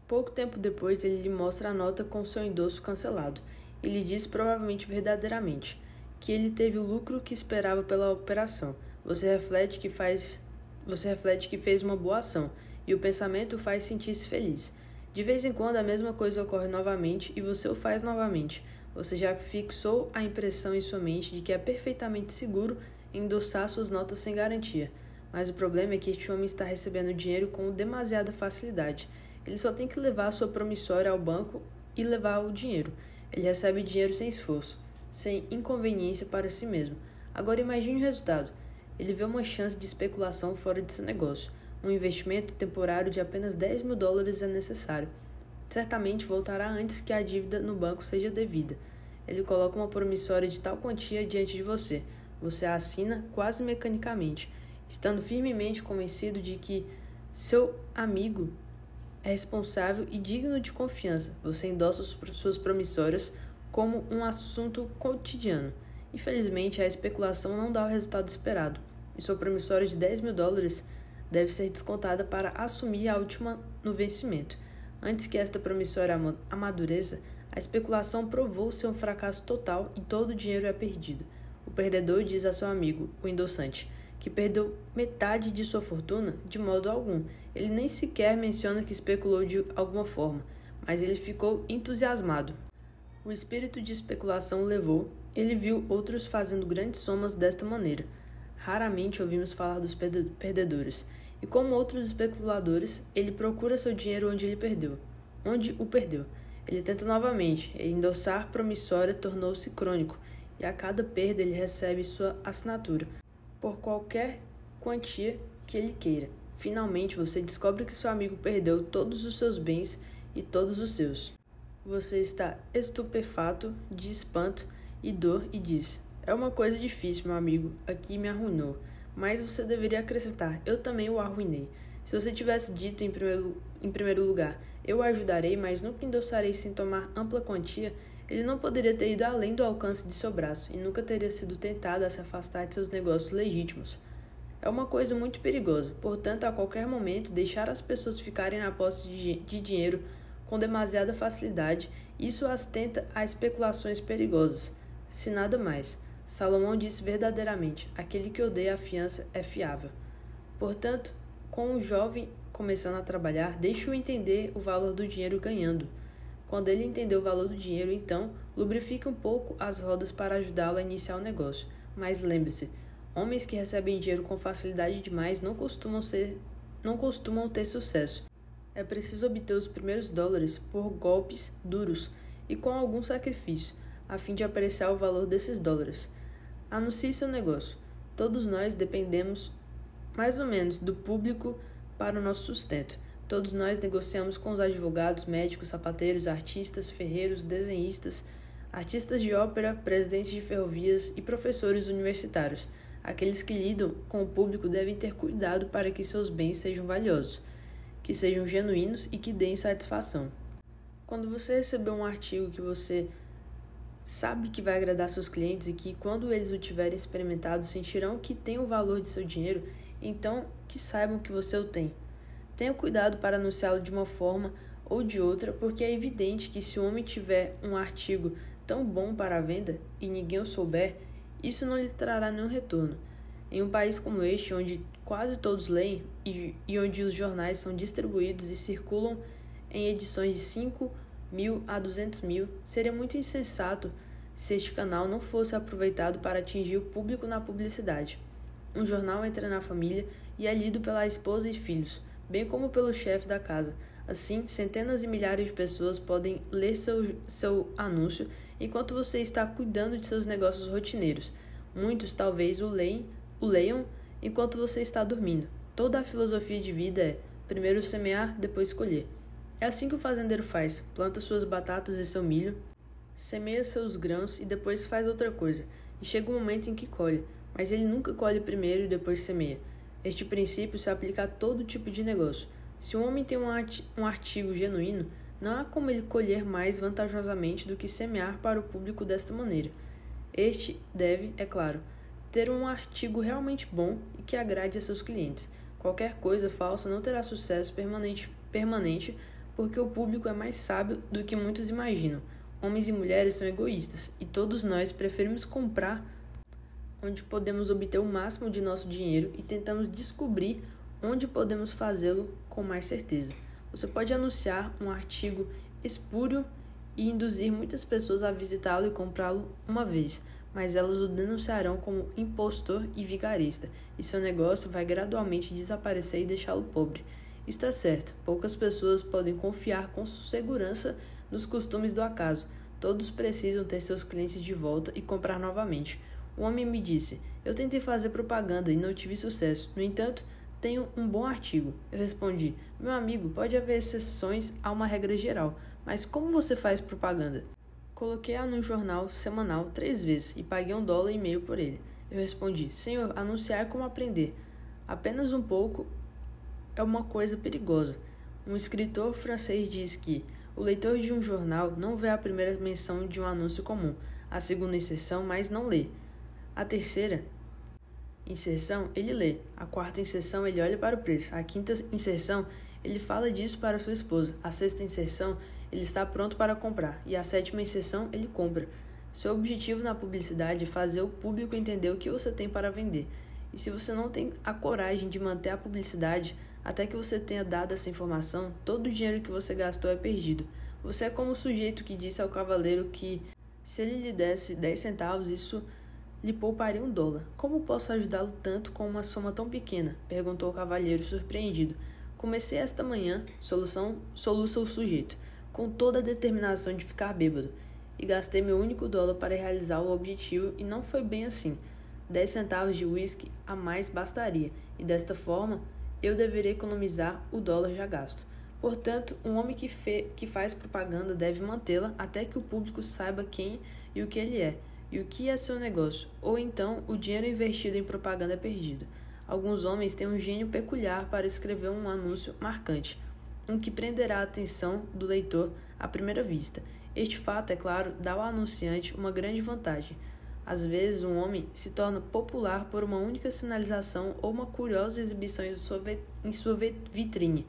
Pouco tempo depois, ele lhe mostra a nota com seu endosso cancelado. Ele diz, provavelmente verdadeiramente, que ele teve o lucro que esperava pela operação. Você reflete que fez uma boa ação, e o pensamento o faz sentir-se feliz. De vez em quando a mesma coisa ocorre novamente e você o faz novamente. Você já fixou a impressão em sua mente de que é perfeitamente seguro endossar suas notas sem garantia. Mas o problema é que este homem está recebendo dinheiro com demasiada facilidade. Ele só tem que levar sua promissória ao banco e levar o dinheiro. Ele recebe dinheiro sem esforço, sem inconveniência para si mesmo. Agora imagine o resultado. Ele vê uma chance de especulação fora de seu negócio. Um investimento temporário de apenas $10.000 é necessário. Certamente voltará antes que a dívida no banco seja devida. Ele coloca uma promissória de tal quantia diante de você. Você a assina quase mecanicamente, estando firmemente convencido de que seu amigo é responsável e digno de confiança. Você endossa suas promissórias como um assunto cotidiano. Infelizmente, a especulação não dá o resultado esperado, e sua promissória de $10.000 deve ser descontada para assumir a última no vencimento. Antes que esta promissória amadureça, a especulação provou ser um fracasso total e todo o dinheiro é perdido. O perdedor diz a seu amigo, o endossante, que perdeu metade de sua fortuna de modo algum. Ele nem sequer menciona que especulou de alguma forma, mas ele ficou entusiasmado. O espírito de especulação o levou. Ele viu outros fazendo grandes somas desta maneira. Raramente ouvimos falar dos perdedores, e como outros especuladores, ele procura seu dinheiro onde o perdeu. Ele tenta novamente, e endossar promissória tornou-se crônico, e a cada perda ele recebe sua assinatura, por qualquer quantia que ele queira. Finalmente você descobre que seu amigo perdeu todos os seus bens e todos os seus. Você está estupefato de espanto e dor e diz: é uma coisa difícil, meu amigo, aqui me arruinou. Mas você deveria acrescentar: eu também o arruinei. Se você tivesse dito em primeiro lugar: eu o ajudarei, mas nunca endossarei sem tomar ampla quantia, ele não poderia ter ido além do alcance de seu braço e nunca teria sido tentado a se afastar de seus negócios legítimos. É uma coisa muito perigosa, portanto, a qualquer momento, deixar as pessoas ficarem na posse de dinheiro com demasiada facilidade, isso as tenta a especulações perigosas, se nada mais. Salomão disse verdadeiramente: aquele que odeia a fiança é fiável. Portanto, com o jovem começando a trabalhar, deixe-o entender o valor do dinheiro ganhando. Quando ele entender o valor do dinheiro, então, lubrifique um pouco as rodas para ajudá-lo a iniciar o negócio. Mas lembre-se, homens que recebem dinheiro com facilidade demais não costumam ter sucesso. É preciso obter os primeiros dólares por golpes duros e com algum sacrifício, a fim de apreciar o valor desses dólares. Anuncie seu negócio. Todos nós dependemos mais ou menos do público para o nosso sustento. Todos nós negociamos com os advogados, médicos, sapateiros, artistas, ferreiros, desenhistas, artistas de ópera, presidentes de ferrovias e professores universitários. Aqueles que lidam com o público devem ter cuidado para que seus bens sejam valiosos, que sejam genuínos e que deem satisfação. Quando você receber um artigo que você sabe que vai agradar seus clientes e que, quando eles o tiverem experimentado, sentirão que tem o valor de seu dinheiro, então que saibam que você o tem. Tenha cuidado para anunciá-lo de uma forma ou de outra, porque é evidente que se o homem tiver um artigo tão bom para a venda e ninguém o souber, isso não lhe trará nenhum retorno. Em um país como este, onde quase todos leem e onde os jornais são distribuídos e circulam em edições de 5.000 a 200.000, seria muito insensato se este canal não fosse aproveitado para atingir o público na publicidade. Um jornal entra na família e é lido pela esposa e filhos, bem como pelo chefe da casa. Assim, centenas e milhares de pessoas podem ler seu anúncio enquanto você está cuidando de seus negócios rotineiros. Muitos talvez o leiam enquanto você está dormindo. Toda a filosofia de vida é primeiro semear, depois colher. É assim que o fazendeiro faz: planta suas batatas e seu milho, semeia seus grãos e depois faz outra coisa, e chega um momento em que colhe, mas ele nunca colhe primeiro e depois semeia. Este princípio se aplica a todo tipo de negócio. Se um homem tem um artigo genuíno, não há como ele colher mais vantajosamente do que semear para o público desta maneira. Este deve, é claro, ter um artigo realmente bom e que agrade a seus clientes. Qualquer coisa falsa não terá sucesso permanente porque o público é mais sábio do que muitos imaginam. Homens e mulheres são egoístas e todos nós preferimos comprar onde podemos obter o máximo de nosso dinheiro e tentamos descobrir onde podemos fazê-lo com mais certeza. Você pode anunciar um artigo espúrio e induzir muitas pessoas a visitá-lo e comprá-lo uma vez, mas elas o denunciarão como impostor e vigarista, e seu negócio vai gradualmente desaparecer e deixá-lo pobre. Isto é certo, poucas pessoas podem confiar com segurança nos costumes do acaso. Todos precisam ter seus clientes de volta e comprar novamente. Um homem me disse: eu tentei fazer propaganda e não tive sucesso. No entanto, tenho um bom artigo. Eu respondi: meu amigo, pode haver exceções a uma regra geral, mas como você faz propaganda? Coloquei-a no jornal semanal 3 vezes e paguei $1,50 por ele. Eu respondi: senhor, anunciar é como aprender. Apenas um pouco é uma coisa perigosa. Um escritor francês diz que o leitor de um jornal não vê a primeira menção de um anúncio comum, a segunda inserção, mas não lê. A terceira inserção, ele lê. A quarta inserção, ele olha para o preço. A quinta inserção, ele fala disso para sua esposa. A sexta inserção, ele está pronto para comprar. E a sétima inserção, ele compra. Seu objetivo na publicidade é fazer o público entender o que você tem para vender. E se você não tem a coragem de manter a publicidade até que você tenha dado essa informação, todo o dinheiro que você gastou é perdido. Você é como o sujeito que disse ao cavaleiro que, se ele lhe desse 10 centavos, isso lhe pouparia $1. Como posso ajudá-lo tanto com uma soma tão pequena? Perguntou o cavalheiro, surpreendido. Comecei esta manhã, soluça o sujeito, com toda a determinação de ficar bêbado, e gastei meu único $1 para realizar o objetivo, e não foi bem assim. 10 centavos de uísque a mais bastaria, e desta forma eu deveria economizar o $1 já gasto. Portanto, um homem que faz propaganda deve mantê-la até que o público saiba quem e o que ele é, e o que é seu negócio, ou então o dinheiro investido em propaganda é perdido. Alguns homens têm um gênio peculiar para escrever um anúncio marcante, um que prenderá a atenção do leitor à primeira vista. Este fato, é claro, dá ao anunciante uma grande vantagem. Às vezes, um homem se torna popular por uma única sinalização ou uma curiosa exibição em sua vitrine.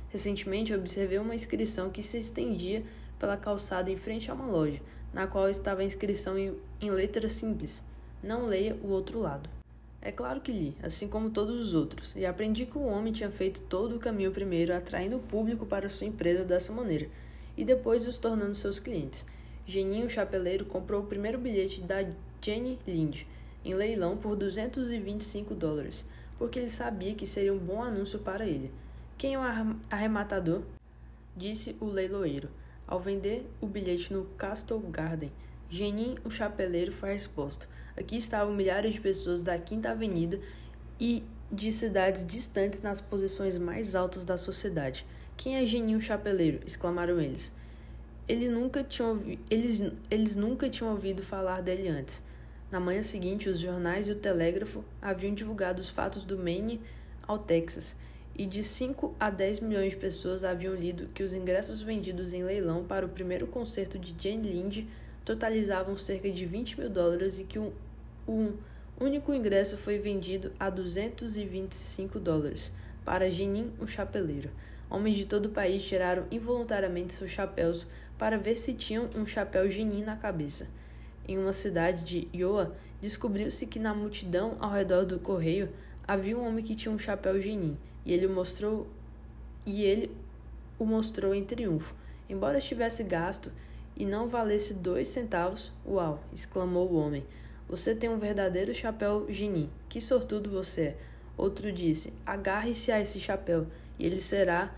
Recentemente, observei uma inscrição que se estendia pela calçada em frente a uma loja, na qual estava a inscrição em letras simples: não leia o outro lado. É claro que li, assim como todos os outros, e aprendi que o homem tinha feito todo o caminho primeiro, atraindo o público para sua empresa dessa maneira, e depois os tornando seus clientes. Geninho, o chapeleiro, comprou o primeiro bilhete da Jenny Lind, em leilão por $225, porque ele sabia que seria um bom anúncio para ele. Quem é o arrematador? Disse o leiloeiro, ao vender o bilhete no Castle Garden. Genin, o chapeleiro, foi a resposta. Aqui estavam milhares de pessoas da Quinta Avenida e de cidades distantes nas posições mais altas da sociedade. Quem é Genin, o chapeleiro? Exclamaram eles. Eles nunca tinham ouvido falar dele antes. Na manhã seguinte, os jornais e o telégrafo haviam divulgado os fatos do Maine ao Texas, e de 5 a 10 milhões de pessoas haviam lido que os ingressos vendidos em leilão para o primeiro concerto de Jane Lind totalizavam cerca de $20 mil e que um único ingresso foi vendido a $225 para Genin, o chapeleiro. Homens de todo o país tiraram involuntariamente seus chapéus para ver se tinham um chapéu Genin na cabeça. Em uma cidade de Iowa, descobriu-se que na multidão ao redor do correio havia um homem que tinha um chapéu Genin, e ele o mostrou em triunfo. Embora estivesse gasto e não valesse 2 centavos, uau! Exclamou o homem. Você tem um verdadeiro chapéu Genin. Que sortudo você é! Outro disse, agarre-se a esse chapéu, e ele será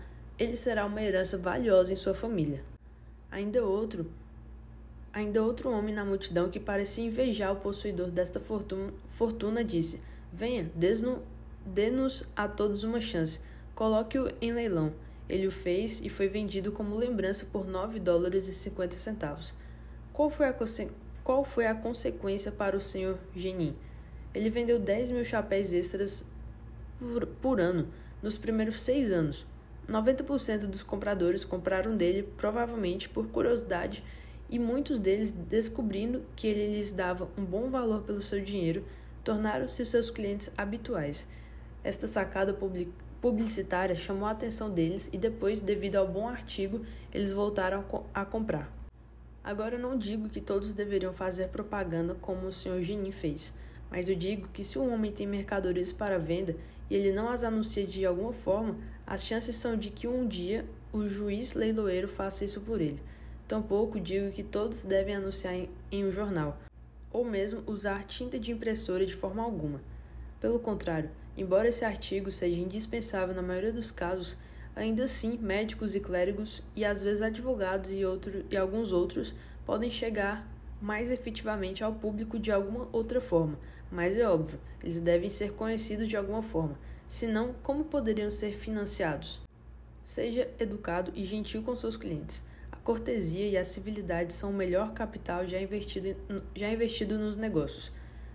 uma herança valiosa em sua família. Ainda outro homem na multidão que parecia invejar o possuidor desta fortuna disse, venha, dê-nos a todos uma chance, coloque-o em leilão. Ele o fez e foi vendido como lembrança por $9,50. Qual foi a consequência para o Sr. Genin? Ele vendeu 10 mil chapéus extras por ano, nos primeiros 6 anos. 90% dos compradores compraram dele, provavelmente por curiosidade, e muitos deles, descobrindo que ele lhes dava um bom valor pelo seu dinheiro, tornaram-se seus clientes habituais. Esta sacada publicitária chamou a atenção deles e depois, devido ao bom artigo, eles voltaram a comprar. Agora eu não digo que todos deveriam fazer propaganda como o Sr. Genin fez, mas eu digo que se um homem tem mercadorias para venda e ele não as anuncia de alguma forma, as chances são de que um dia o juiz leiloeiro faça isso por ele. Tampouco digo que todos devem anunciar em um jornal, ou mesmo usar tinta de impressora de forma alguma. Pelo contrário, embora esse artigo seja indispensável na maioria dos casos, ainda assim médicos e clérigos, e às vezes advogados e alguns outros, podem chegar mais efetivamente ao público de alguma outra forma, mas é óbvio, eles devem ser conhecidos de alguma forma, senão como poderiam ser financiados? Seja educado e gentil com seus clientes. A cortesia e a civilidade são o melhor capital já investido nos negócios.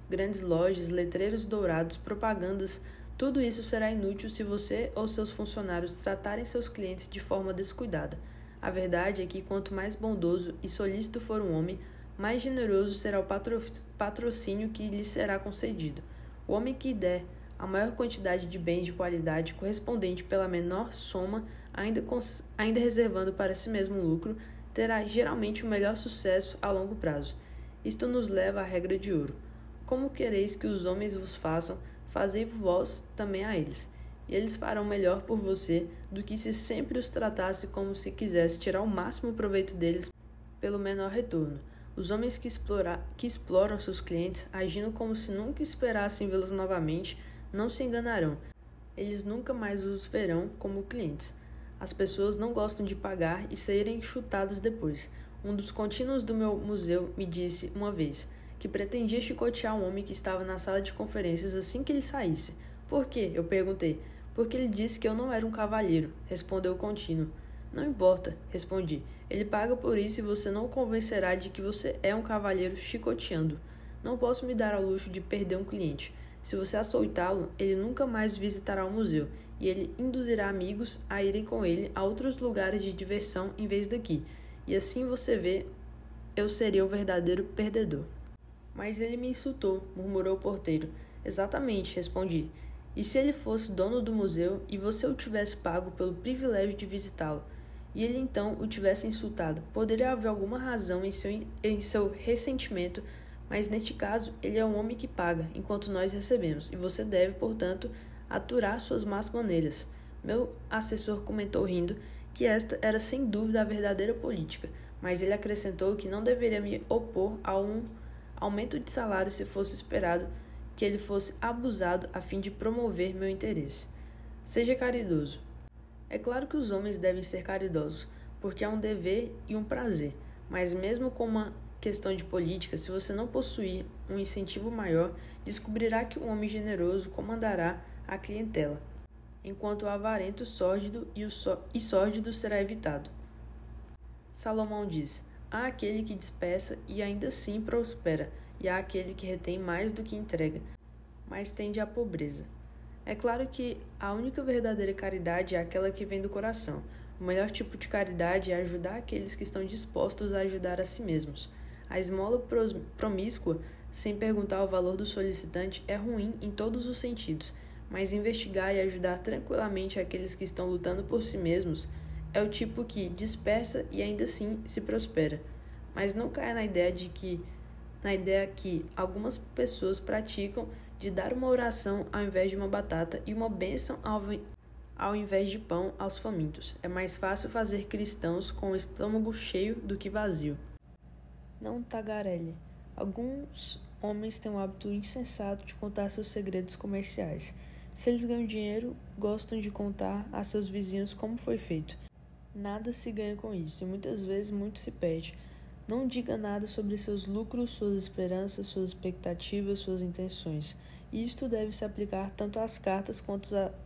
Grandes lojas, letreiros dourados, propagandas, tudo isso será inútil se você ou seus funcionários tratarem seus clientes de forma descuidada. A verdade é que quanto mais bondoso e solícito for um homem, mais generoso será o patrocínio que lhe será concedido. O homem que der a maior quantidade de bens de qualidade correspondente pela menor soma, ainda reservando para si mesmo lucro, terá geralmente o melhor sucesso a longo prazo. Isto nos leva à regra de ouro. Como quereis que os homens vos façam, fazei vós também a eles. E eles farão melhor por você do que se sempre os tratasse como se quisesse tirar o máximo proveito deles pelo menor retorno. Os homens que exploram seus clientes, agindo como se nunca esperassem vê-los novamente, não se enganarão. Eles nunca mais os verão como clientes. As pessoas não gostam de pagar e serem chutadas depois. Um dos contínuos do meu museu me disse uma vez que pretendia chicotear um homem que estava na sala de conferências assim que ele saísse. Por quê? Eu perguntei. Porque ele disse que eu não era um cavalheiro, respondeu o contínuo. Não importa, respondi. Ele paga por isso e você não o convencerá de que você é um cavalheiro chicoteando. Não posso me dar ao luxo de perder um cliente. Se você açoitá-lo, ele nunca mais visitará o museu e ele induzirá amigos a irem com ele a outros lugares de diversão em vez daqui. E assim você vê, eu seria o verdadeiro perdedor. Mas ele me insultou, murmurou o porteiro. Exatamente, respondi. E se ele fosse dono do museu e você o tivesse pago pelo privilégio de visitá-lo, e ele então o tivesse insultado, poderia haver alguma razão em seu ressentimento, Mas neste caso, ele é um homem que paga, enquanto nós recebemos, e você deve, portanto, aturar suas más maneiras. Meu assessor comentou rindo que esta era sem dúvida a verdadeira política, mas ele acrescentou que não deveria me opor a um aumento de salário se fosse esperado que ele fosse abusado a fim de promover meu interesse. Seja caridoso. É claro que os homens devem ser caridosos, porque é um dever e um prazer, mas mesmo com uma questão de política, se você não possuir um incentivo maior, descobrirá que um homem generoso comandará a clientela, enquanto o avarento sórdido e sórdido será evitado. Salomão diz: há aquele que dispersa e ainda assim prospera, e há aquele que retém mais do que entrega, mas tende à pobreza. É claro que a única verdadeira caridade é aquela que vem do coração. O melhor tipo de caridade é ajudar aqueles que estão dispostos a ajudar a si mesmos. A esmola promíscua, sem perguntar o valor do solicitante, é ruim em todos os sentidos, mas investigar e ajudar tranquilamente aqueles que estão lutando por si mesmos é o tipo que dispersa e ainda assim se prospera. Mas não caia na ideia que algumas pessoas praticam de dar uma oração ao invés de uma batata e uma bênção ao invés de pão aos famintos. É mais fácil fazer cristãos com o estômago cheio do que vazio. Não tagarele. Alguns homens têm um hábito insensato de contar seus segredos comerciais. Se eles ganham dinheiro, gostam de contar a seus vizinhos como foi feito. Nada se ganha com isso e muitas vezes muito se perde. Não diga nada sobre seus lucros, suas esperanças, suas expectativas, suas intenções. Isto deve se aplicar tanto às cartas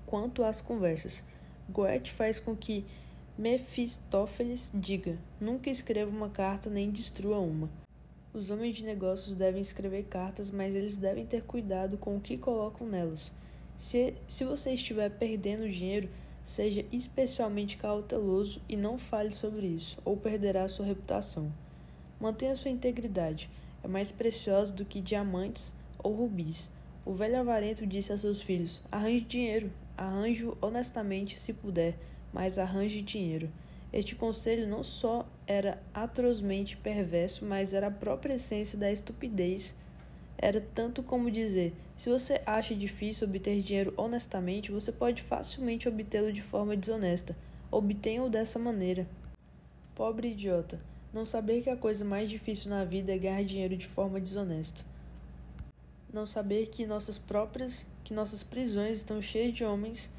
quanto às conversas. Goethe faz com que Mefistófeles diga: nunca escreva uma carta nem destrua uma. Os homens de negócios devem escrever cartas, mas eles devem ter cuidado com o que colocam nelas. Se você estiver perdendo dinheiro, seja especialmente cauteloso e não fale sobre isso, ou perderá sua reputação. Mantenha sua integridade. É mais preciosa do que diamantes ou rubis. O velho avarento disse a seus filhos: arranje dinheiro, arranje-o honestamente se puder, mas arranje dinheiro. Este conselho não só era atrozmente perverso, mas era a própria essência da estupidez. Era tanto como dizer: se você acha difícil obter dinheiro honestamente, você pode facilmente obtê-lo de forma desonesta. Obtenha-o dessa maneira. Pobre idiota, não saber que a coisa mais difícil na vida é ganhar dinheiro de forma desonesta. Não saber que nossas prisões estão cheias de homens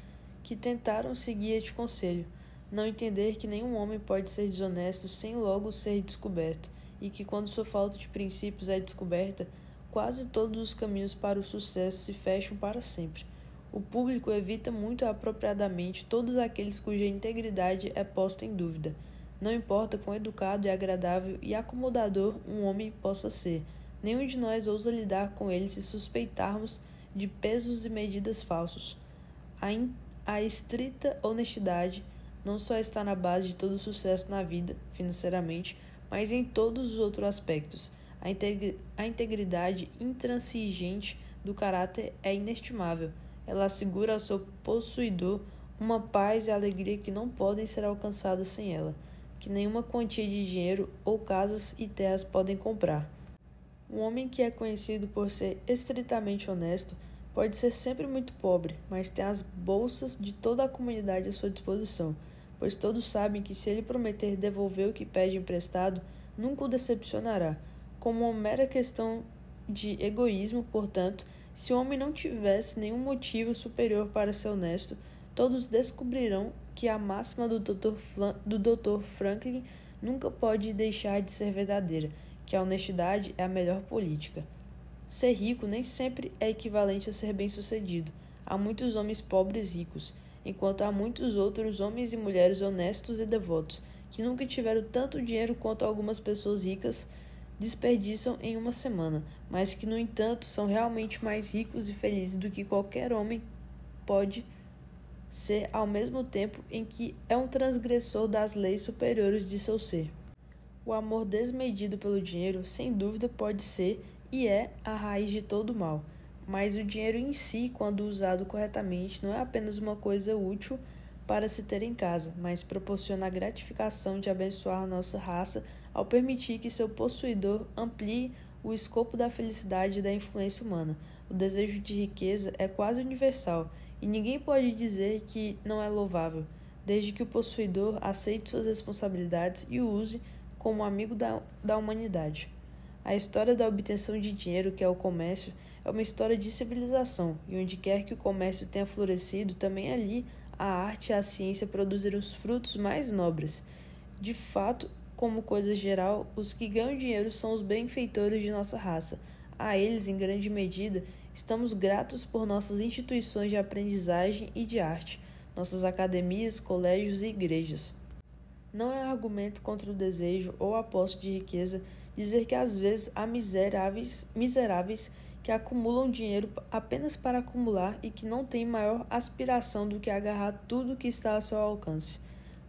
que tentaram seguir este conselho. Não entender que nenhum homem pode ser desonesto sem logo ser descoberto, e que quando sua falta de princípios é descoberta, quase todos os caminhos para o sucesso se fecham para sempre. O público evita muito apropriadamente todos aqueles cuja integridade é posta em dúvida. Não importa quão educado e agradável e acomodador um homem possa ser, nenhum de nós ousa lidar com ele se suspeitarmos de pesos e medidas falsos. A estrita honestidade não só está na base de todo o sucesso na vida, financeiramente, mas em todos os outros aspectos. A integridade intransigente do caráter é inestimável. Ela assegura ao seu possuidor uma paz e alegria que não podem ser alcançadas sem ela, que nenhuma quantia de dinheiro ou casas e terras podem comprar. Um homem que é conhecido por ser estritamente honesto pode ser sempre muito pobre, mas tem as bolsas de toda a comunidade à sua disposição, pois todos sabem que se ele prometer devolver o que pede emprestado, nunca o decepcionará. Como uma mera questão de egoísmo, portanto, se o homem não tivesse nenhum motivo superior para ser honesto, todos descobrirão que a máxima do Dr. Franklin nunca pode deixar de ser verdadeira, que a honestidade é a melhor política. Ser rico nem sempre é equivalente a ser bem-sucedido. Há muitos homens pobres ricos, enquanto há muitos outros homens e mulheres honestos e devotos, que nunca tiveram tanto dinheiro quanto algumas pessoas ricas desperdiçam em uma semana, mas que, no entanto, são realmente mais ricos e felizes do que qualquer homem pode ser ao mesmo tempo em que é um transgressor das leis superiores de seu ser. O amor desmedido pelo dinheiro, sem dúvida, pode ser e é a raiz de todo o mal, mas o dinheiro em si, quando usado corretamente, não é apenas uma coisa útil para se ter em casa, mas proporciona a gratificação de abençoar a nossa raça ao permitir que seu possuidor amplie o escopo da felicidade e da influência humana. O desejo de riqueza é quase universal, e ninguém pode dizer que não é louvável, desde que o possuidor aceite suas responsabilidades e o use como amigo da humanidade. A história da obtenção de dinheiro, que é o comércio, é uma história de civilização, e onde quer que o comércio tenha florescido, também ali a arte e a ciência produziram os frutos mais nobres. De fato, como coisa geral, os que ganham dinheiro são os benfeitores de nossa raça. A eles, em grande medida, estamos gratos por nossas instituições de aprendizagem e de arte, nossas academias, colégios e igrejas. Não é argumento contra o desejo ou a posse de riqueza dizer que às vezes há miseráveis que acumulam dinheiro apenas para acumular e que não têm maior aspiração do que agarrar tudo que está ao seu alcance.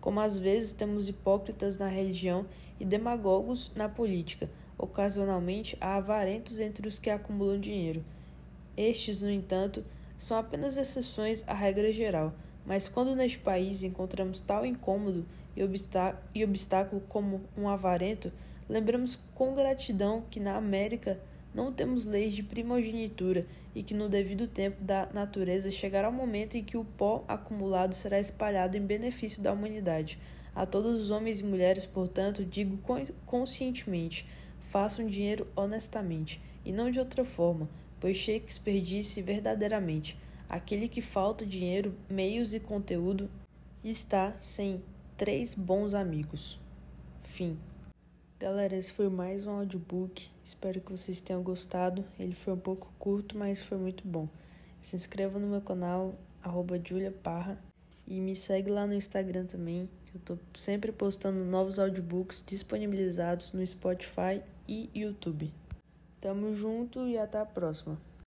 Como às vezes temos hipócritas na religião e demagogos na política, ocasionalmente há avarentos entre os que acumulam dinheiro. Estes, no entanto, são apenas exceções à regra geral, mas quando neste país encontramos tal incômodo e obstáculo como um avarento, lembramos com gratidão que na América não temos leis de primogenitura e que no devido tempo da natureza chegará o momento em que o pó acumulado será espalhado em benefício da humanidade. A todos os homens e mulheres, portanto, digo conscientemente, façam dinheiro honestamente, e não de outra forma, pois Shakespeare disse verdadeiramente, aquele que falta dinheiro, meios e conteúdo está sem 3 bons amigos. Fim. Galera, esse foi mais um audiobook, espero que vocês tenham gostado, ele foi um pouco curto, mas foi muito bom. Se inscreva no meu canal, @juliaparra, e me segue lá no Instagram também, que eu tô sempre postando novos audiobooks disponibilizados no Spotify e YouTube. Tamo junto e até a próxima.